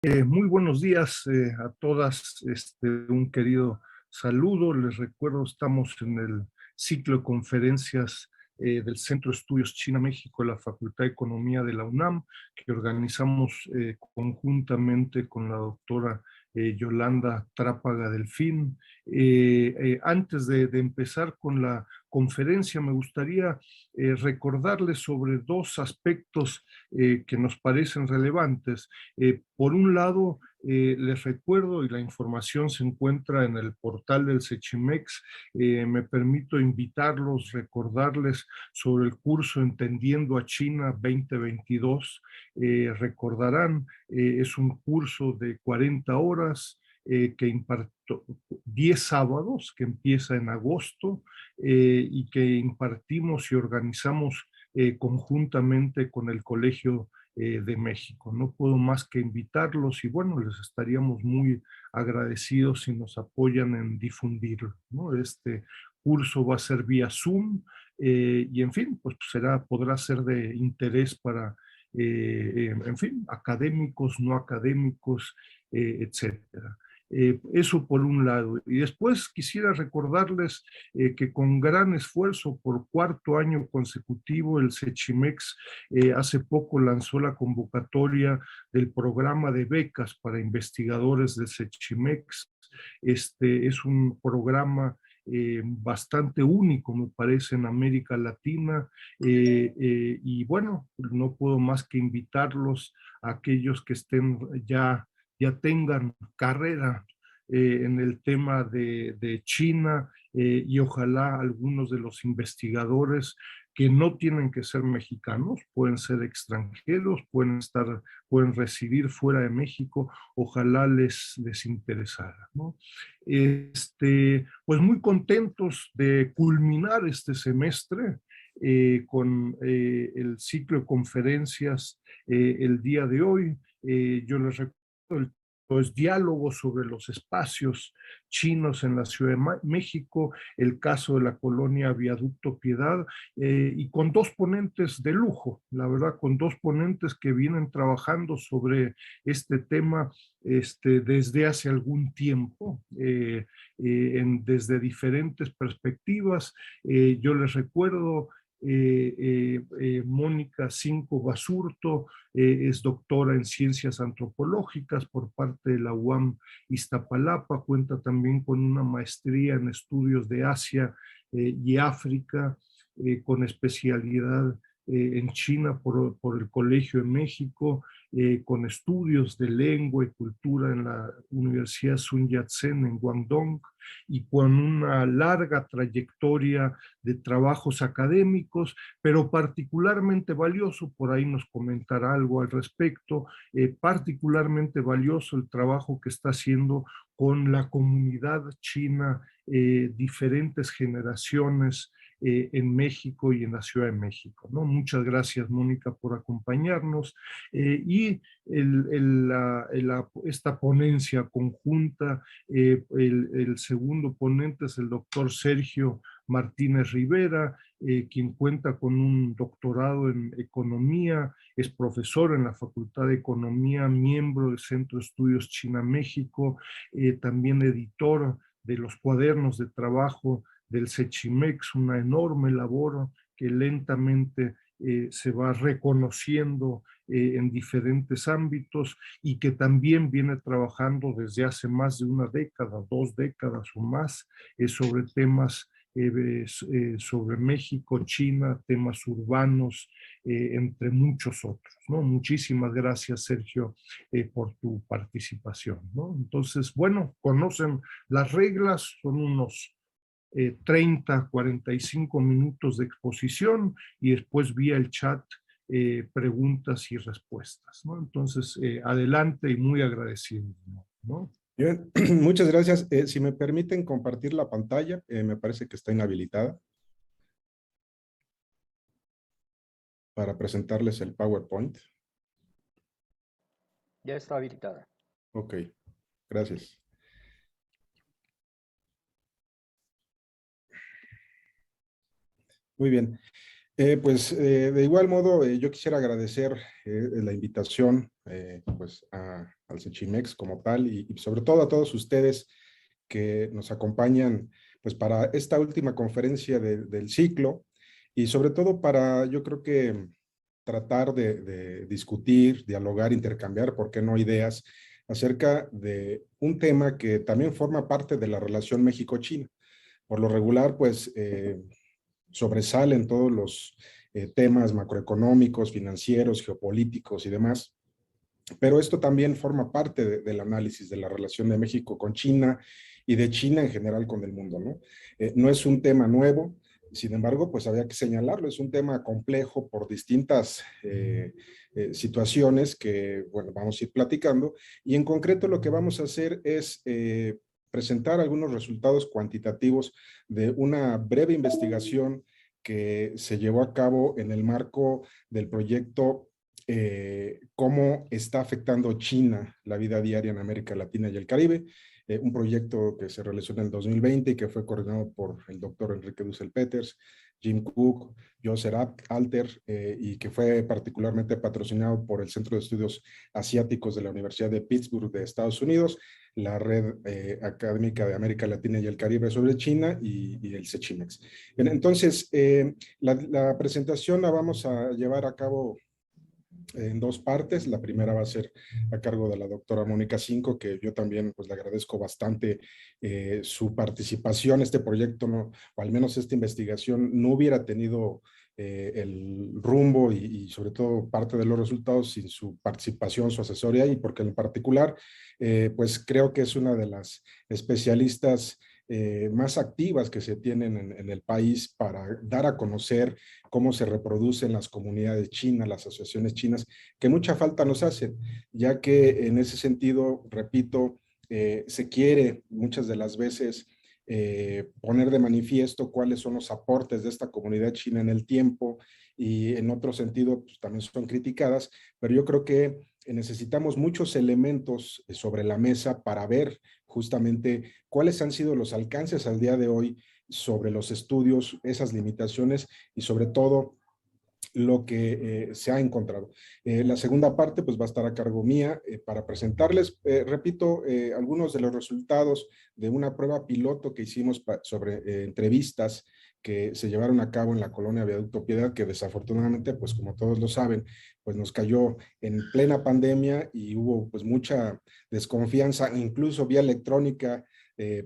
Muy buenos días a todas. Un querido saludo. Les recuerdo, estamos en el ciclo de conferencias del Centro de Estudios China-México de la Facultad de Economía de la UNAM, que organizamos conjuntamente con la doctora Yolanda Trápaga Delfín. Antes de empezar con la conferencia, me gustaría recordarles sobre dos aspectos que nos parecen relevantes. Por un lado, les recuerdo, y la información se encuentra en el portal del Sechimex, me permito invitarlos, recordarles sobre el curso Entendiendo a China 2022. Recordarán, es un curso de 40 horas que imparto 10 sábados, que empieza en agosto, y que impartimos y organizamos conjuntamente con el Colegio de México. No puedo más que invitarlos y bueno, les estaríamos muy agradecidos si nos apoyan en difundirlo, ¿no? Este curso va a ser vía Zoom y en fin, pues podrá ser de interés para, en fin, académicos, no académicos, etcétera. Eso por un lado. Y después quisiera recordarles que con gran esfuerzo por cuarto año consecutivo el Sechimex hace poco lanzó la convocatoria del programa de becas para investigadores del Sechimex. Este es un programa bastante único, me parece, en América Latina. Y bueno, no puedo más que invitarlos a aquellos que estén ya tengan carrera en el tema de China, y ojalá algunos de los investigadores que no tienen que ser mexicanos, pueden ser extranjeros, pueden residir fuera de México, ojalá les interesara, ¿no? Pues muy contentos de culminar este semestre con el ciclo de conferencias el día de hoy. Yo les recuerdo los diálogos sobre los espacios chinos en la Ciudad de México, el caso de la colonia Viaducto Piedad, y con dos ponentes de lujo, la verdad, con dos ponentes que vienen trabajando sobre este tema desde hace algún tiempo, desde diferentes perspectivas. Yo les recuerdo Mónica Cinco Basurto, es doctora en ciencias antropológicas por parte de la UAM Iztapalapa, cuenta también con una maestría en estudios de Asia y África, con especialidad en China por el Colegio de México, con estudios de lengua y cultura en la Universidad Sun Yat-sen en Guangdong, y con una larga trayectoria de trabajos académicos, pero particularmente valioso, por ahí nos comentará algo al respecto, particularmente valioso el trabajo que está haciendo con la comunidad china, diferentes generaciones en México y en la Ciudad de México, ¿no? Muchas gracias, Mónica, por acompañarnos. Y esta ponencia conjunta, el segundo ponente es el doctor Sergio Martínez Rivera, quien cuenta con un doctorado en economía, es profesor en la Facultad de Economía, miembro del Centro de Estudios China-México, también editor de los cuadernos de trabajo del Sechimex, una enorme labor que lentamente se va reconociendo en diferentes ámbitos, y que también viene trabajando desde hace más de una década, 2 décadas o más, sobre temas sobre México, China, temas urbanos, entre muchos otros, ¿no? Muchísimas gracias, Sergio, por tu participación, ¿no? Entonces, bueno, conocen las reglas, son unos 30, 45 minutos de exposición y después vía el chat preguntas y respuestas, ¿no? Entonces, adelante y muy agradecido, ¿no? Bien, muchas gracias. Si me permiten compartir la pantalla, me parece que está inhabilitada para presentarles el PowerPoint. Ya está habilitada. Ok, gracias. Muy bien. De igual modo, yo quisiera agradecer la invitación pues al Sechimex como tal y sobre todo a todos ustedes que nos acompañan pues para esta última conferencia del ciclo y sobre todo para, yo creo que tratar de discutir, dialogar, intercambiar, ¿por qué no?, ideas acerca de un tema que también forma parte de la relación México-China. Por lo regular, pues sobresalen todos los temas macroeconómicos, financieros, geopolíticos y demás, pero esto también forma parte del análisis de la relación de México con China y de China en general con el mundo, ¿no? No es un tema nuevo, sin embargo, pues había que señalarlo, es un tema complejo por distintas situaciones que, bueno, vamos a ir platicando, y en concreto lo que vamos a hacer es presentar algunos resultados cuantitativos de una breve investigación que se llevó a cabo en el marco del proyecto cómo está afectando China la vida diaria en América Latina y el Caribe, un proyecto que se realizó en el 2020 y que fue coordinado por el doctor Enrique Dussel-Peters, Jim Cook, Joseph Alter, y que fue particularmente patrocinado por el Centro de Estudios Asiáticos de la Universidad de Pittsburgh de Estados Unidos, la Red Académica de América Latina y el Caribe sobre China y el Sechimex. Bien, entonces, la presentación la vamos a llevar a cabo en dos partes. La primera va a ser a cargo de la doctora Mónica Cinco, que yo también pues le agradezco bastante su participación. Este proyecto, no, o al menos esta investigación, no hubiera tenido el rumbo y sobre todo parte de los resultados sin su participación, su asesoría, y porque en particular pues creo que es una de las especialistas más activas que se tienen en el país para dar a conocer cómo se reproducen las comunidades chinas, las asociaciones chinas, que mucha falta nos hacen, ya que en ese sentido, repito, se quiere muchas de las veces poner de manifiesto cuáles son los aportes de esta comunidad china en el tiempo, y en otro sentido pues, también son criticadas, pero yo creo que necesitamos muchos elementos sobre la mesa para ver justamente cuáles han sido los alcances al día de hoy sobre los estudios, esas limitaciones y sobre todo lo que se ha encontrado. La segunda parte pues va a estar a cargo mía para presentarles, repito, algunos de los resultados de una prueba piloto que hicimos sobre entrevistas que se llevaron a cabo en la colonia Viaducto Piedad, que desafortunadamente, pues como todos lo saben, pues nos cayó en plena pandemia y hubo pues mucha desconfianza, incluso vía electrónica,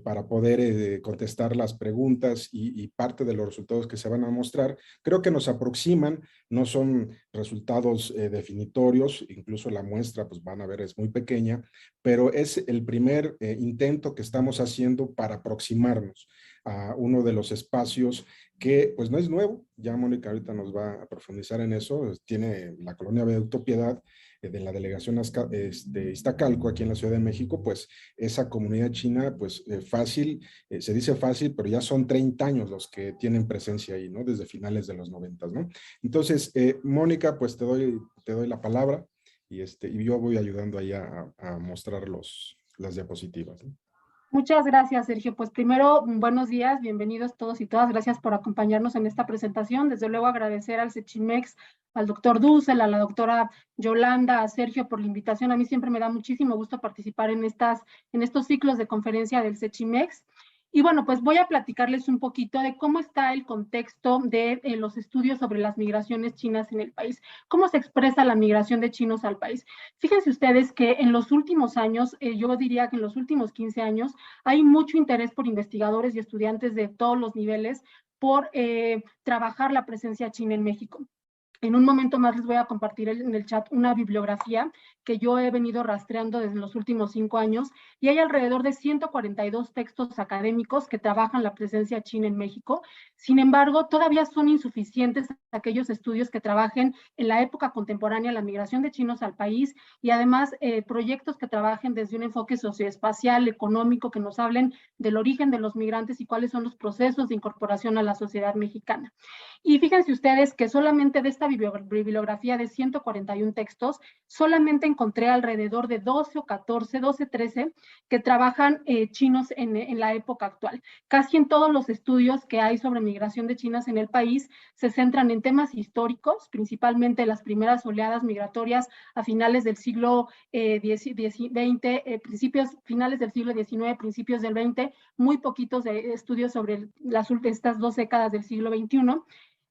para poder contestar las preguntas y parte de los resultados que se van a mostrar. Creo que nos aproximan, no son resultados definitorios, incluso la muestra, pues van a ver, es muy pequeña, pero es el primer intento que estamos haciendo para aproximarnos a uno de los espacios que pues no es nuevo. Ya Mónica ahorita nos va a profundizar en eso. Tiene la colonia Viaducto Piedad de la delegación Iztacalco aquí en la Ciudad de México, pues esa comunidad china, pues fácil, se dice fácil, pero ya son 30 años los que tienen presencia ahí, ¿no? Desde finales de los 90, ¿no? Entonces, Mónica, pues te doy la palabra y yo voy ayudando ahí a mostrar las diapositivas, ¿no? Muchas gracias, Sergio. Pues primero, buenos días, bienvenidos todos y todas. Gracias por acompañarnos en esta presentación. Desde luego agradecer al Sechimex, al doctor Dussel, a la doctora Yolanda, a Sergio por la invitación. A mí siempre me da muchísimo gusto participar en estos ciclos de conferencia del Sechimex. Y bueno, pues voy a platicarles un poquito de cómo está el contexto de los estudios sobre las migraciones chinas en el país, cómo se expresa la migración de chinos al país. Fíjense ustedes que en los últimos años, yo diría que en los últimos 15 años, hay mucho interés por investigadores y estudiantes de todos los niveles por trabajar la presencia china en México. En un momento más les voy a compartir en el chat una bibliografía que yo he venido rastreando desde los últimos 5 años, y hay alrededor de 142 textos académicos que trabajan la presencia china en México. Sin embargo, todavía son insuficientes aquellos estudios que trabajen en la época contemporánea la migración de chinos al país, y además proyectos que trabajen desde un enfoque socioespacial, económico, que nos hablen del origen de los migrantes y cuáles son los procesos de incorporación a la sociedad mexicana. Y fíjense ustedes que solamente de esta bibliografía de 141 textos, solamente encontré alrededor de 12 o 14, 12, 13 que trabajan chinos en la época actual. Casi en todos los estudios que hay sobre migración de chinas en el país se centran en temas históricos, principalmente las primeras oleadas migratorias a finales del siglo XX, finales del siglo XIX, principios del XX, muy poquitos de estudios sobre estas 2 décadas del siglo XXI.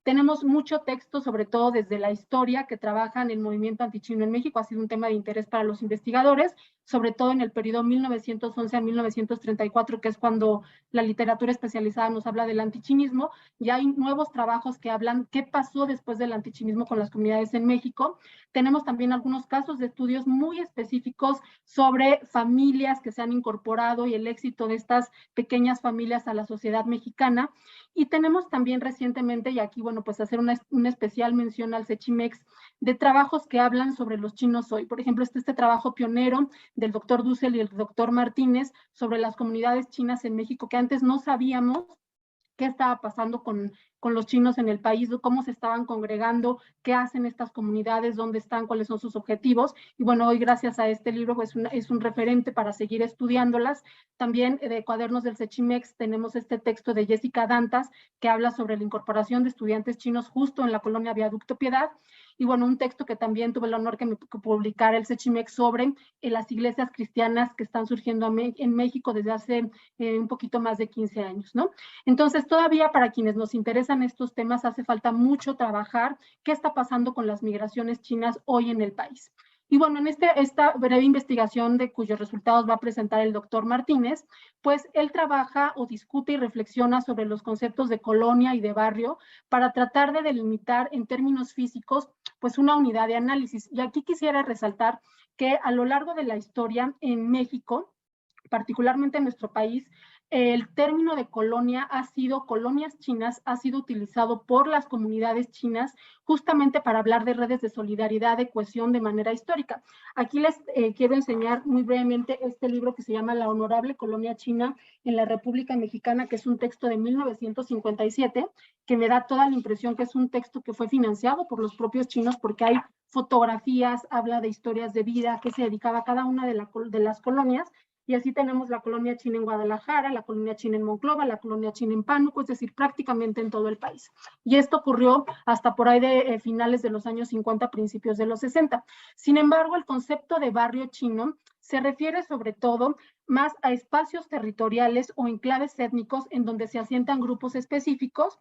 Tenemos mucho texto, sobre todo desde la historia, que trabajan el movimiento antichino en México. Ha sido un tema de interés para los investigadores, sobre todo en el periodo 1911 a 1934, que es cuando la literatura especializada nos habla del antichinismo. Ya hay nuevos trabajos que hablan qué pasó después del antichinismo con las comunidades en México. Tenemos también algunos casos de estudios muy específicos sobre familias que se han incorporado y el éxito de estas pequeñas familias a la sociedad mexicana. Y tenemos también recientemente, y aquí, bueno, pues hacer una especial mención al CECHIMEX, de trabajos que hablan sobre los chinos hoy. Por ejemplo, este trabajo pionero del doctor Dussel y el doctor Martínez sobre las comunidades chinas en México, que antes no sabíamos qué estaba pasando con los chinos en el país, cómo se estaban congregando, qué hacen estas comunidades, dónde están, cuáles son sus objetivos. Y bueno, hoy gracias a este libro pues es un referente para seguir estudiándolas. También de Cuadernos del CECHIMEX tenemos este texto de Jessica Dantas que habla sobre la incorporación de estudiantes chinos justo en la colonia Viaducto Piedad. Y bueno, un texto que también tuve el honor que publicara el CECHIMEX sobre las iglesias cristianas que están surgiendo en México desde hace un poquito más de 15 años, ¿no? Entonces, todavía para quienes nos interesan estos temas, hace falta mucho trabajar qué está pasando con las migraciones chinas hoy en el país. Y bueno, en esta breve investigación de cuyos resultados va a presentar el doctor Martínez, pues él trabaja o discute y reflexiona sobre los conceptos de colonia y de barrio para tratar de delimitar en términos físicos pues una unidad de análisis. Y aquí quisiera resaltar que a lo largo de la historia en México, particularmente en nuestro país, el término de colonia colonias chinas, ha sido utilizado por las comunidades chinas justamente para hablar de redes de solidaridad, de cohesión de manera histórica. Aquí les quiero enseñar muy brevemente este libro que se llama La Honorable Colonia China en la República Mexicana, que es un texto de 1957, que me da toda la impresión que es un texto que fue financiado por los propios chinos porque hay fotografías, habla de historias de vida, que se dedicaba a cada una de las colonias. Y así tenemos la colonia china en Guadalajara, la colonia china en Monclova, la colonia china en Pánuco, es decir, prácticamente en todo el país. Y esto ocurrió hasta por ahí de finales de los años 50, principios de los 60. Sin embargo, el concepto de barrio chino se refiere sobre todo más a espacios territoriales o enclaves étnicos en donde se asientan grupos específicos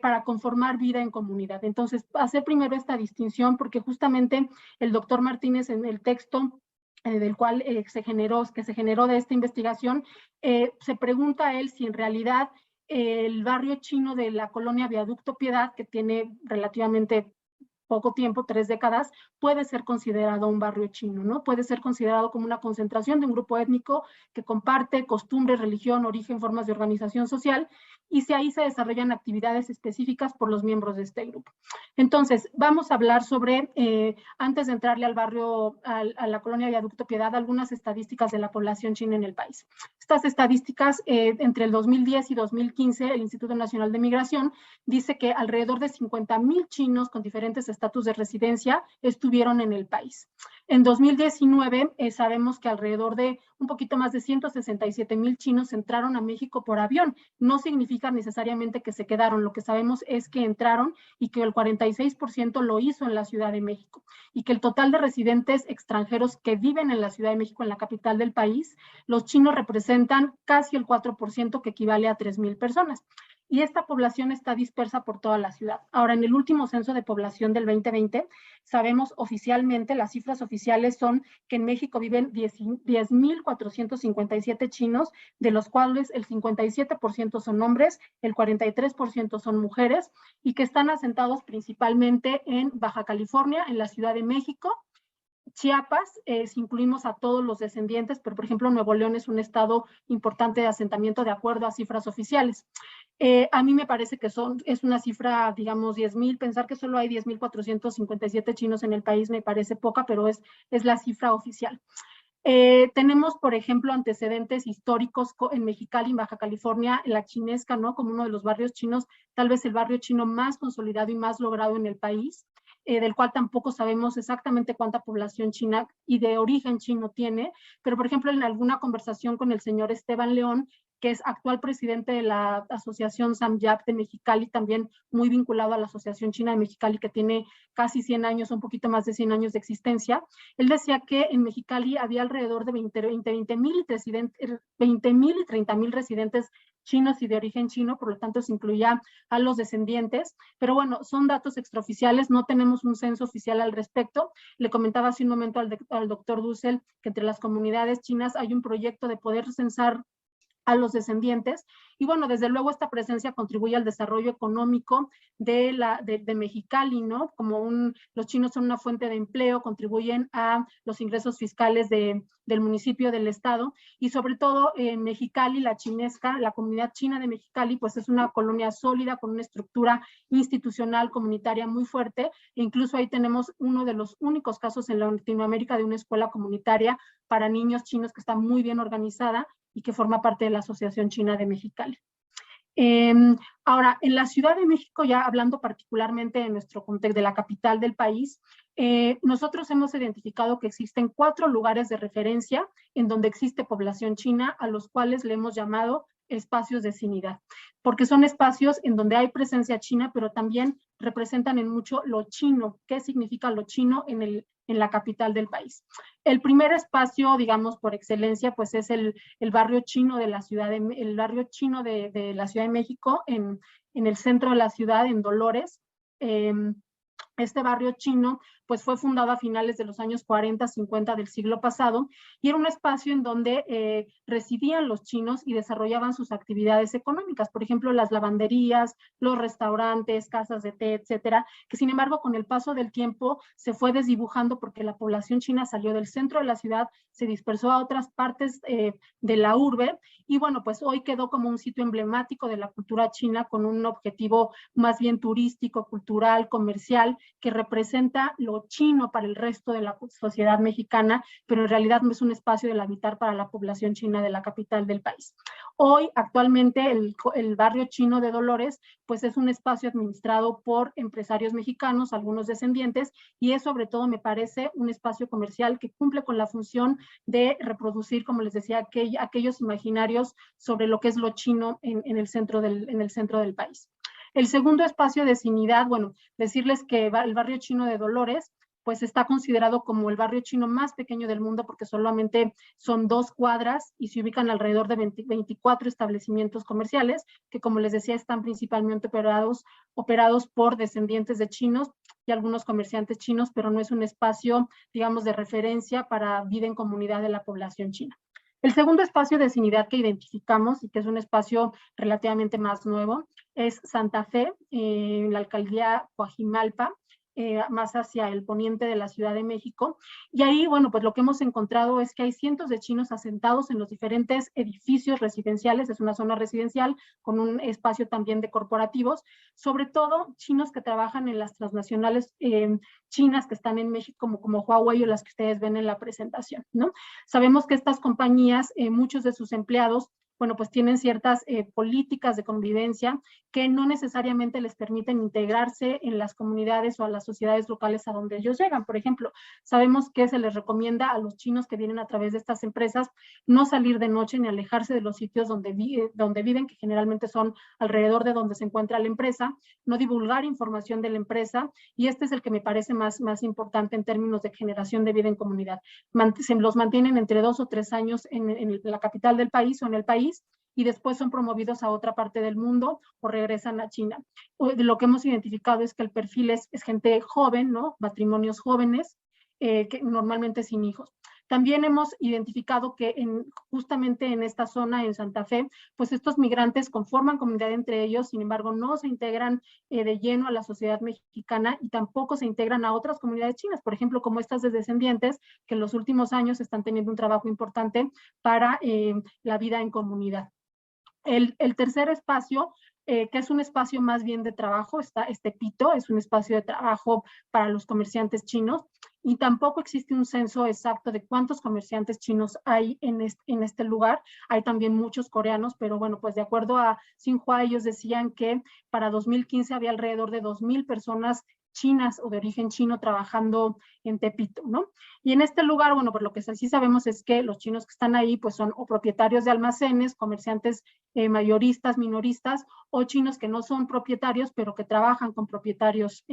para conformar vida en comunidad. Entonces, hacer primero esta distinción porque justamente el doctor Martínez en el texto del cual se generó de esta investigación, se pregunta a él si en realidad el barrio chino de la colonia Viaducto Piedad, que tiene relativamente poco tiempo, 3 décadas, puede ser considerado un barrio chino, ¿no? Puede ser considerado como una concentración de un grupo étnico que comparte costumbres, religión, origen, formas de organización social, y si ahí se desarrollan actividades específicas por los miembros de este grupo. Entonces, vamos a hablar sobre, antes de entrarle al barrio, a la colonia Viaducto Piedad, algunas estadísticas de la población china en el país. Estas estadísticas, entre el 2010 y 2015, el Instituto Nacional de Migración dice que alrededor de 50,000 chinos con diferentes estatus de residencia estuvieron en el país. En 2019 sabemos que alrededor de un poquito más de 167,000 chinos entraron a México por avión. No significa necesariamente que se quedaron, lo que sabemos es que entraron y que el 46% lo hizo en la Ciudad de México y que el total de residentes extranjeros que viven en la Ciudad de México, en la capital del país, los chinos representan casi el 4%, que equivale a 3,000 personas. Y esta población está dispersa por toda la ciudad. Ahora, en el último censo de población del 2020, sabemos oficialmente, las cifras oficiales son que en México viven 10,457 chinos, de los cuales el 57% son hombres, el 43% son mujeres, y que están asentados principalmente en Baja California, en la Ciudad de México, Chiapas, si incluimos a todos los descendientes, pero por ejemplo Nuevo León es un estado importante de asentamiento de acuerdo a cifras oficiales. A mí me parece que es una cifra, digamos, 10,000. Pensar que solo hay 10,457 chinos en el país me parece poca, pero es la cifra oficial. Tenemos, por ejemplo, antecedentes históricos en Mexicali, en Baja California, en la Chinesca, ¿no? Como uno de los barrios chinos, tal vez el barrio chino más consolidado y más logrado en el país, del cual tampoco sabemos exactamente cuánta población china y de origen chino tiene, pero por ejemplo en alguna conversación con el señor Esteban León, que es actual presidente de la Asociación Samyap de Mexicali, también muy vinculado a la Asociación China de Mexicali, que tiene casi 100 años, un poquito más de 100 años de existencia. Él decía que en Mexicali había alrededor de 20,000 y 30,000 residentes chinos y de origen chino, por lo tanto se incluía a los descendientes, pero bueno, son datos extraoficiales, no tenemos un censo oficial al respecto. Le comentaba hace un momento al doctor Dussel que entre las comunidades chinas hay un proyecto de poder censar a los descendientes. Y bueno, desde luego esta presencia contribuye al desarrollo económico de Mexicali, ¿no? Los chinos son una fuente de empleo, contribuyen a los ingresos fiscales del municipio, del estado, y sobre todo en Mexicali, la chinesca, la comunidad china de Mexicali, pues es una colonia sólida con una estructura institucional, comunitaria muy fuerte, e incluso ahí tenemos uno de los únicos casos en Latinoamérica de una escuela comunitaria para niños chinos que está muy bien organizada y que forma parte de la Asociación China de Mexicali. Ahora, en la Ciudad de México, ya hablando particularmente de nuestro contexto, de la capital del país, nosotros hemos identificado que existen 4 lugares de referencia en donde existe población china, a los cuales le hemos llamado espacios de cinidad, porque son espacios en donde hay presencia china, pero también representan en mucho lo chino. ¿Qué significa lo chino en la capital del país? El primer espacio, digamos, por excelencia, pues es el barrio chino de la ciudad, el barrio chino de la Ciudad de México, en el centro de la ciudad, en Dolores. Este barrio chino pues fue fundado a finales de los años 40, 50 del siglo pasado, y era un espacio en donde residían los chinos y desarrollaban sus actividades económicas, por ejemplo, las lavanderías, los restaurantes, casas de té, etcétera, que sin embargo con el paso del tiempo se fue desdibujando porque la población china salió del centro de la ciudad, se dispersó a otras partes de la urbe, y bueno, pues hoy quedó como un sitio emblemático de la cultura china con un objetivo más bien turístico, cultural, comercial, que representa lo chino para el resto de la sociedad mexicana, pero en realidad no es un espacio del habitar para la población china de la capital del país. Hoy, actualmente, el barrio chino de Dolores, pues es un espacio administrado por empresarios mexicanos, algunos descendientes, y es sobre todo, me parece, un espacio comercial que cumple con la función de reproducir, como les decía, aquellos imaginarios sobre lo que es lo chino en el centro del país. El segundo espacio de cinidad, bueno, decirles que el barrio chino de Dolores, pues está considerado como el barrio chino más pequeño del mundo porque solamente son 2 cuadras y se ubican alrededor de 24 establecimientos comerciales que, como les decía, están principalmente operados por descendientes de chinos y algunos comerciantes chinos, pero no es un espacio, digamos, de referencia para vida en comunidad de la población china. El segundo espacio de cinidad que identificamos y que es un espacio relativamente más nuevo es Santa Fe, en la alcaldía Coajimalpa, más hacia el poniente de la Ciudad de México. Y ahí, bueno, pues lo que hemos encontrado es que hay cientos de chinos asentados en los diferentes edificios residenciales, es una zona residencial con un espacio también de corporativos, sobre todo chinos que trabajan en las transnacionales chinas que están en México, como Huawei o las que ustedes ven en la presentación, ¿no? Sabemos que estas compañías, muchos de sus empleados, bueno, pues tienen ciertas políticas de convivencia que no necesariamente les permiten integrarse en las comunidades o a las sociedades locales a donde ellos llegan. Por ejemplo, sabemos que se les recomienda a los chinos que vienen a través de estas empresas no salir de noche ni alejarse de los sitios donde viven, que generalmente son alrededor de donde se encuentra la empresa, no divulgar información de la empresa, y este es el que me parece más importante en términos de generación de vida en comunidad. Se los mantienen entre 2 o 3 años en la capital del país o en el país, y después son promovidos a otra parte del mundo o regresan a China. Lo que hemos identificado es que el perfil es gente joven, ¿no? Matrimonios jóvenes, que normalmente sin hijos. También hemos identificado que justamente en esta zona, en Santa Fe, pues estos migrantes conforman comunidad entre ellos, sin embargo no se integran de lleno a la sociedad mexicana y tampoco se integran a otras comunidades chinas, por ejemplo, como estas de descendientes, que en los últimos años están teniendo un trabajo importante para la vida en comunidad. El tercer espacio, que es un espacio más bien de trabajo, está Tepito, es un espacio de trabajo para los comerciantes chinos, y tampoco existe un censo exacto de cuántos comerciantes chinos hay en este lugar. Hay también muchos coreanos, pero bueno, pues de acuerdo a Xinhua, ellos decían que para 2015 había alrededor de 2,000 personas chinas o de origen chino trabajando en Tepito, ¿no? Y en este lugar, bueno, por lo que sí sabemos es que los chinos que están ahí, pues son o propietarios de almacenes, comerciantes mayoristas, minoristas, o chinos que no son propietarios, pero que trabajan con propietarios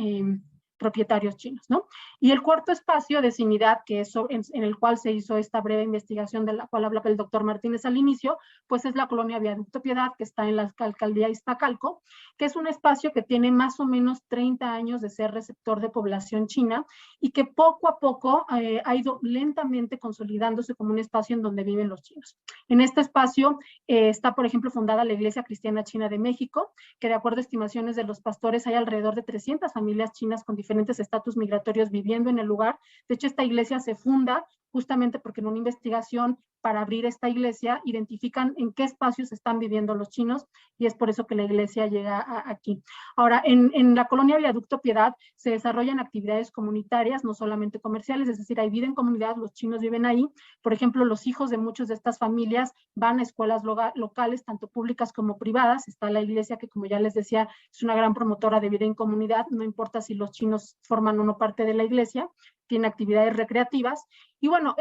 chinos, ¿no? Y el cuarto espacio de CIMIDAD, que es en el cual se hizo esta breve investigación de la cual hablaba el doctor Martínez al inicio, pues es la colonia Viaducto Piedad, que está en la alcaldía Iztacalco, que es un espacio que tiene más o menos 30 años de ser receptor de población china y que poco a poco ha ido lentamente consolidándose como un espacio en donde viven los chinos. En este espacio está, por ejemplo, fundada la Iglesia Cristiana China de México, que de acuerdo a estimaciones de los pastores hay alrededor de 300 familias chinas con diferentes estatus migratorios viviendo en el lugar. De hecho, esta iglesia se funda justamente porque en una investigación para abrir esta iglesia identifican en qué espacios están viviendo los chinos y es por eso que la iglesia llega aquí. Ahora, en la colonia Viaducto Piedad se desarrollan actividades comunitarias, no solamente comerciales, es decir, hay vida en comunidad, los chinos viven ahí. Por ejemplo, los hijos de muchas de estas familias van a escuelas locales, tanto públicas como privadas. Está la iglesia que, como ya les decía, es una gran promotora de vida en comunidad, no importa si los chinos forman o no parte de la iglesia, tiene actividades recreativas. Y bueno,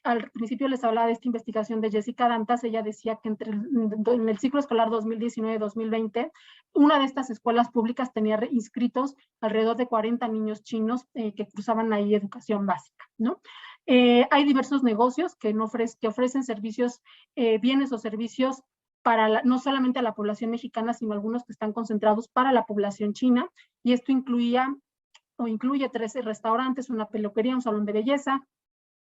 al principio les hablaba de esta investigación de Jessica Dantas. Ella decía que en el ciclo escolar 2019-2020, una de estas escuelas públicas tenía inscritos alrededor de 40 niños chinos que cursaban ahí educación básica, ¿no? Hay diversos negocios que ofrecen servicios, bienes o servicios para no solamente a la población mexicana, sino algunos que están concentrados para la población china, y esto incluye 13 restaurantes, una peluquería, un salón de belleza,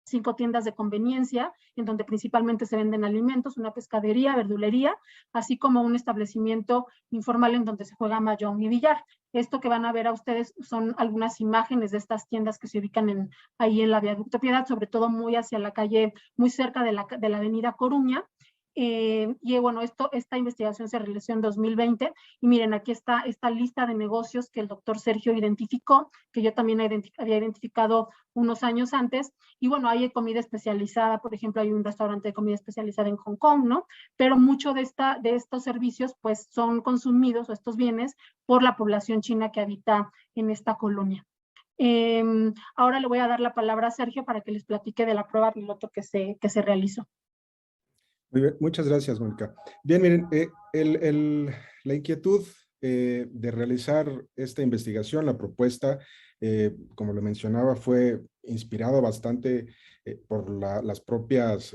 5 tiendas de conveniencia, en donde principalmente se venden alimentos, una pescadería, verdulería, así como un establecimiento informal en donde se juega mahjong y billar. Esto que van a ver a ustedes son algunas imágenes de estas tiendas que se ubican ahí en la Viaducto Piedad, sobre todo muy hacia la calle, muy cerca de la avenida Coruña. Y bueno, esta investigación se realizó en 2020 y miren, aquí está esta lista de negocios que el doctor Sergio identificó, que yo también había identificado unos años antes. Y bueno, hay comida especializada, por ejemplo, hay un restaurante de comida especializada en Hong Kong, ¿no? Pero mucho de estos servicios pues son consumidos, o estos bienes, por la población china que habita en esta colonia. Ahora le voy a dar la palabra a Sergio para que les platique de la prueba piloto que se realizó. Muy bien, muchas gracias, Mónica. Bien, miren, la inquietud de realizar esta investigación, la propuesta, como lo mencionaba, fue inspirado bastante por los propios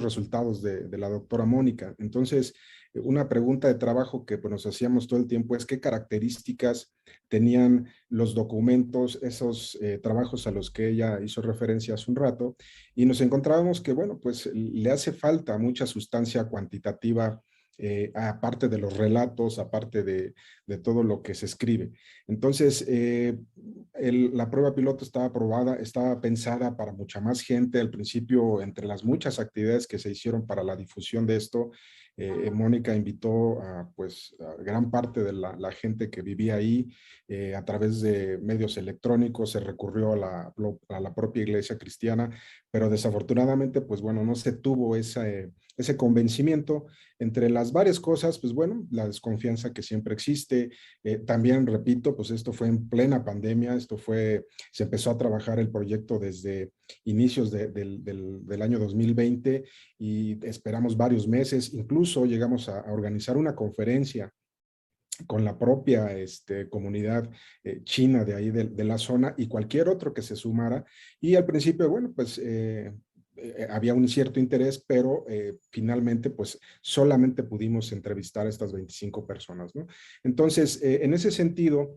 resultados de la doctora Mónica. Entonces, una pregunta de trabajo que pues, nos hacíamos todo el tiempo es qué características tenían los documentos, esos trabajos a los que ella hizo referencia hace un rato, y nos encontrábamos que, bueno, pues le hace falta mucha sustancia cuantitativa, aparte de los relatos, aparte de todo lo que se escribe. Entonces, la prueba piloto estaba pensada para mucha más gente. Al principio, entre las muchas actividades que se hicieron para la difusión de esto, Mónica invitó pues, a gran parte de la gente que vivía ahí a través de medios electrónicos, se recurrió a la propia iglesia cristiana, pero desafortunadamente, pues bueno, no se tuvo ese convencimiento. Entre las varias cosas, pues bueno, la desconfianza que siempre existe. También, repito, pues esto fue en plena pandemia, se empezó a trabajar el proyecto desde inicios del año 2020 y esperamos varios meses. Incluso llegamos a organizar una conferencia con la propia comunidad china de ahí de la zona y cualquier otro que se sumara. Y al principio, bueno, pues había un cierto interés, pero finalmente pues solamente pudimos entrevistar a estas 25 personas, ¿no? Entonces, en ese sentido,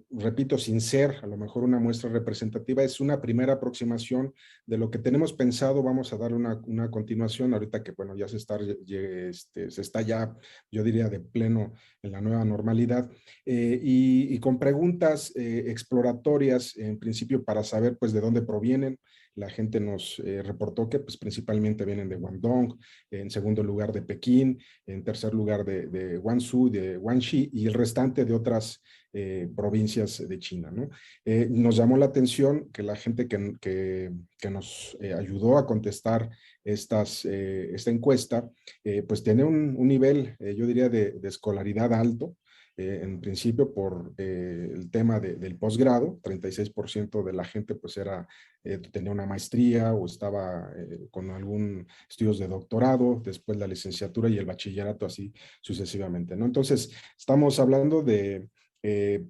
repito, sin ser a lo mejor una muestra representativa, es una primera aproximación de lo que tenemos pensado. Vamos a dar una continuación ahorita que, bueno, ya se está ya, yo diría, de pleno en la nueva normalidad, y con preguntas exploratorias, en principio, para saber, pues, de dónde provienen, la gente nos reportó que pues, principalmente vienen de Guangdong, en segundo lugar de Pekín, en tercer lugar de Guangzhou, de Guangxi y el restante de otras provincias de China, ¿no? Nos llamó la atención que la gente que nos ayudó a contestar esta encuesta, pues tiene un nivel, yo diría, de escolaridad alto, en principio por el tema del posgrado. 36% de la gente pues tenía una maestría o estaba con algún estudios de doctorado, después la licenciatura y el bachillerato, así sucesivamente, ¿no? Entonces, estamos hablando de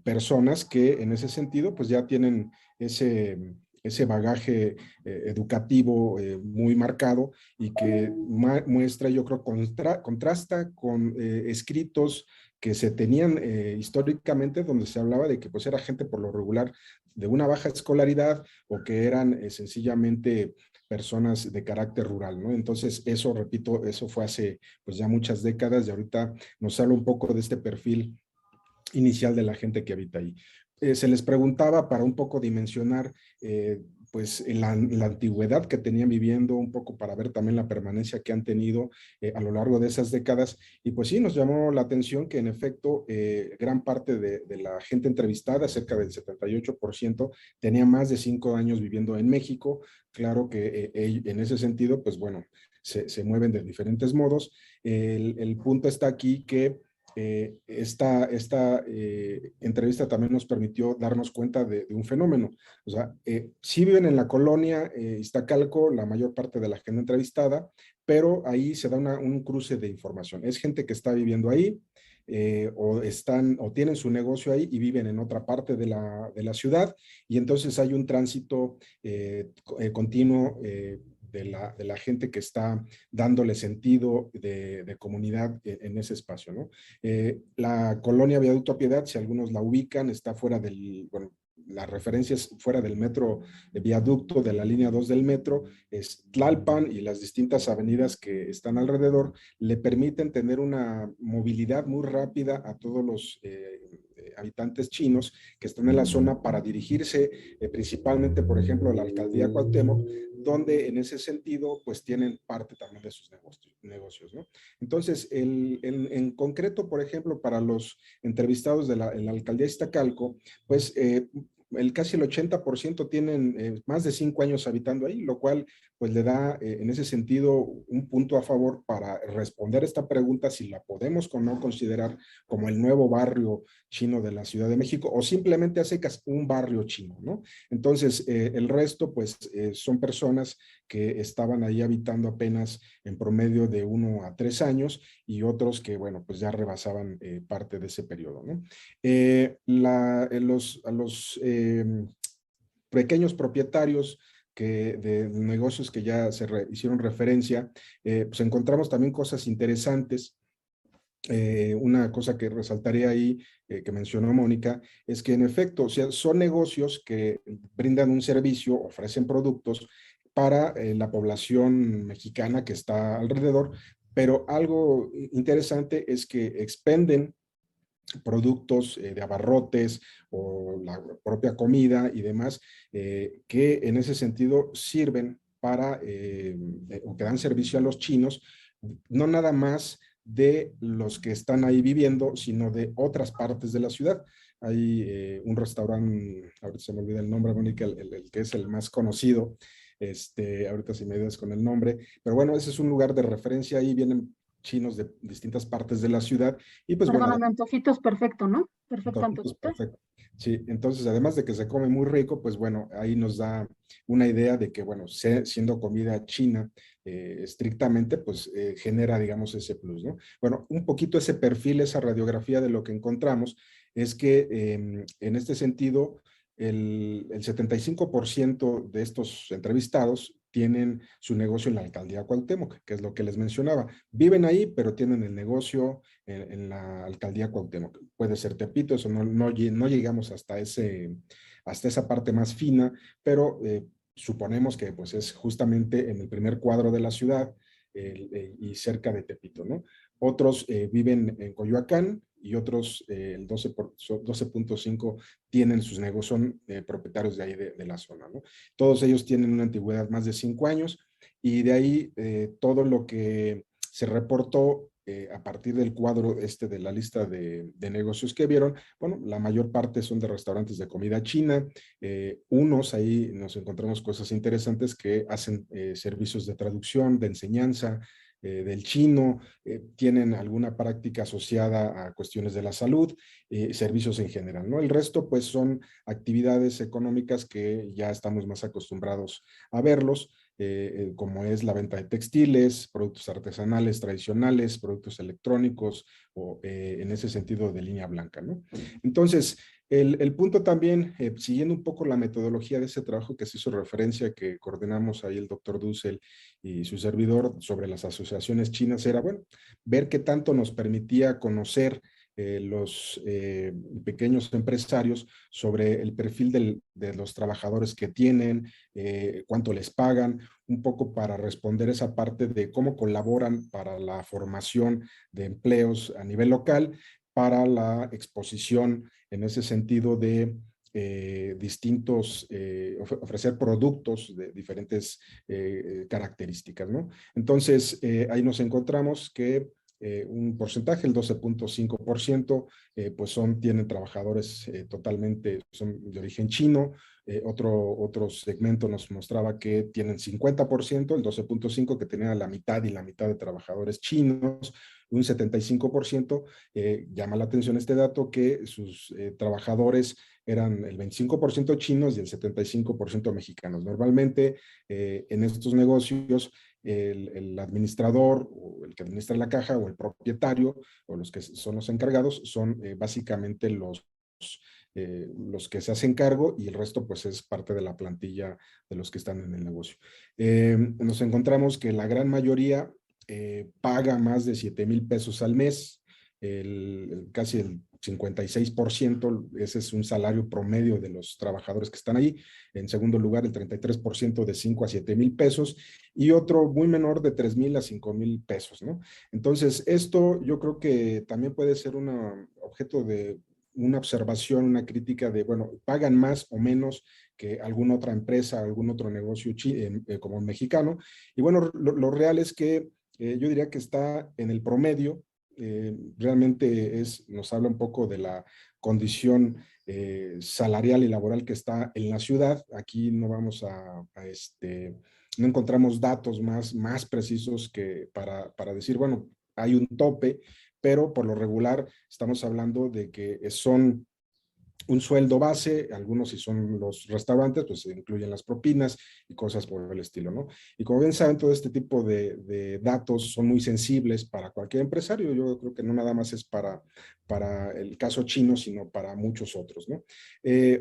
personas que en ese sentido pues ya tienen ese bagaje educativo muy marcado y que muestra, yo creo, contrasta con escritos que se tenían históricamente, donde se hablaba de que pues era gente por lo regular de una baja escolaridad o que eran sencillamente personas de carácter rural, ¿no? Entonces eso, repito, eso fue hace pues ya muchas décadas y ahorita nos habla un poco de este perfil inicial de la gente que habita ahí. Se les preguntaba para un poco dimensionar pues la antigüedad que tenían viviendo, un poco para ver también la permanencia que han tenido a lo largo de esas décadas. Y pues sí, nos llamó la atención que en efecto gran parte de la gente entrevistada, cerca del 78%, tenía más de 5 años viviendo en México. Claro que en ese sentido, pues bueno, se mueven de diferentes modos. El punto está aquí que esta entrevista también nos permitió darnos cuenta de un fenómeno. O sea, sí viven en la colonia Iztacalco la mayor parte de la gente entrevistada, pero ahí se da un cruce de información. Es gente que está viviendo ahí, o tienen su negocio ahí y viven en otra parte de la ciudad, y entonces hay un tránsito continuo de la gente que está dándole sentido de comunidad en ese espacio, ¿no? La colonia Viaducto a Piedad, si algunos la ubican, está fuera bueno, la referencia es fuera del metro de Viaducto, de la línea 2 del metro. Es Tlalpan y las distintas avenidas que están alrededor le permiten tener una movilidad muy rápida a todos los habitantes chinos que están en la zona para dirigirse principalmente, por ejemplo, a la alcaldía Cuauhtémoc, donde en ese sentido pues tienen parte también de sus negocios, ¿no? Entonces, en concreto, por ejemplo, para los entrevistados en la alcaldía Iztacalco, pues casi el 80% tienen más de 5 años habitando ahí, lo cual pues le da en ese sentido un punto a favor para responder esta pregunta si la podemos o no considerar como el nuevo barrio chino de la Ciudad de México o simplemente a secas un barrio chino, ¿no? Entonces el resto pues son personas que estaban ahí habitando apenas en promedio de 1 a 3 años y otros que bueno pues ya rebasaban parte de ese periodo, ¿no? A los pequeños propietarios de negocios que ya hicieron referencia, pues encontramos también cosas interesantes. Una cosa que resaltaría ahí, que mencionó Mónica, es que en efecto, o sea, son negocios que brindan un servicio, ofrecen productos para la población mexicana que está alrededor, pero algo interesante es que expenden productos de abarrotes o la propia comida y demás, que en ese sentido sirven para, o que dan servicio a los chinos, no nada más de los que están ahí viviendo, sino de otras partes de la ciudad. Hay un restaurante, ahorita se me olvida el nombre, Mónica, el que es el más conocido, ahorita si me ayudas con el nombre, pero bueno, ese es un lugar de referencia, ahí vienen chinos de distintas partes de la ciudad y pues bueno. Perdóname, antojitos perfecto, ¿no? Perfecto antojitos. Perfecto. Sí, entonces además de que se come muy rico, pues bueno, ahí nos da una idea de que bueno, siendo comida china estrictamente, pues genera digamos ese plus, ¿no? Bueno, un poquito ese perfil, esa radiografía de lo que encontramos es que en este sentido el 75% de estos entrevistados tienen su negocio en la alcaldía Cuauhtémoc, que es lo que les mencionaba. Viven ahí, pero tienen el negocio en la alcaldía Cuauhtémoc. Puede ser Tepito, eso no llegamos hasta esa parte más fina, pero suponemos que pues es justamente en el primer cuadro de la ciudad y cerca de Tepito, ¿no? Otros viven en Coyoacán y otros, el 12.5 tienen sus negocios, son propietarios de ahí de la zona, ¿no? Todos ellos tienen una antigüedad más de 5 años y de ahí todo lo que se reportó a partir del cuadro de la lista de negocios que vieron, bueno, la mayor parte son de restaurantes de comida china, unos ahí nos encontramos cosas interesantes que hacen servicios de traducción, de enseñanza, del chino, tienen alguna práctica asociada a cuestiones de la salud, servicios en general, ¿no? El resto pues son actividades económicas que ya estamos más acostumbrados a verlos, como es la venta de textiles, productos artesanales tradicionales, productos electrónicos o en ese sentido de línea blanca, ¿no? Entonces, el punto también, siguiendo un poco la metodología de ese trabajo que se hizo referencia, que coordinamos ahí el doctor Dussel y su servidor sobre las asociaciones chinas, era, bueno, ver qué tanto nos permitía conocer los pequeños empresarios sobre el perfil de los trabajadores que tienen, cuánto les pagan, un poco para responder esa parte de cómo colaboran para la formación de empleos a nivel local, para la exposición en ese sentido de distintos, ofrecer productos de diferentes características, ¿no? Entonces, ahí nos encontramos que un porcentaje, el 12.5%, pues tienen trabajadores totalmente, son de origen chino. Otro segmento nos mostraba que tienen 50%, el 12.5% que tenía la mitad y la mitad de trabajadores chinos, un 75%, llama la atención este dato que sus trabajadores eran el 25% chinos y el 75% mexicanos. Normalmente en estos negocios el administrador o el que administra la caja o el propietario o los que son los encargados son básicamente los que se hacen cargo y el resto pues es parte de la plantilla de los que están en el negocio. Nos encontramos que la gran mayoría paga más de 7,000 pesos al mes, casi el 56%, ese es un salario promedio de los trabajadores que están ahí. En segundo lugar, el 33% de 5 a 7,000 pesos y otro muy menor de 3,000 a 5,000 pesos, ¿no? Entonces, esto yo creo que también puede ser un objeto de una observación, una crítica de, bueno, pagan más o menos que alguna otra empresa, algún otro negocio como el mexicano. Y bueno, lo real es que yo diría que está en el promedio. Realmente nos habla un poco de la condición salarial y laboral que está en la ciudad. Aquí no vamos no encontramos datos más precisos que para decir, bueno, hay un tope, pero por lo regular estamos hablando de que son un sueldo base, algunos si son los restaurantes, pues se incluyen las propinas y cosas por el estilo, ¿no? Y como bien saben, todo este tipo de datos son muy sensibles para cualquier empresario. Yo creo que no nada más es para el caso chino, sino para muchos otros, ¿no?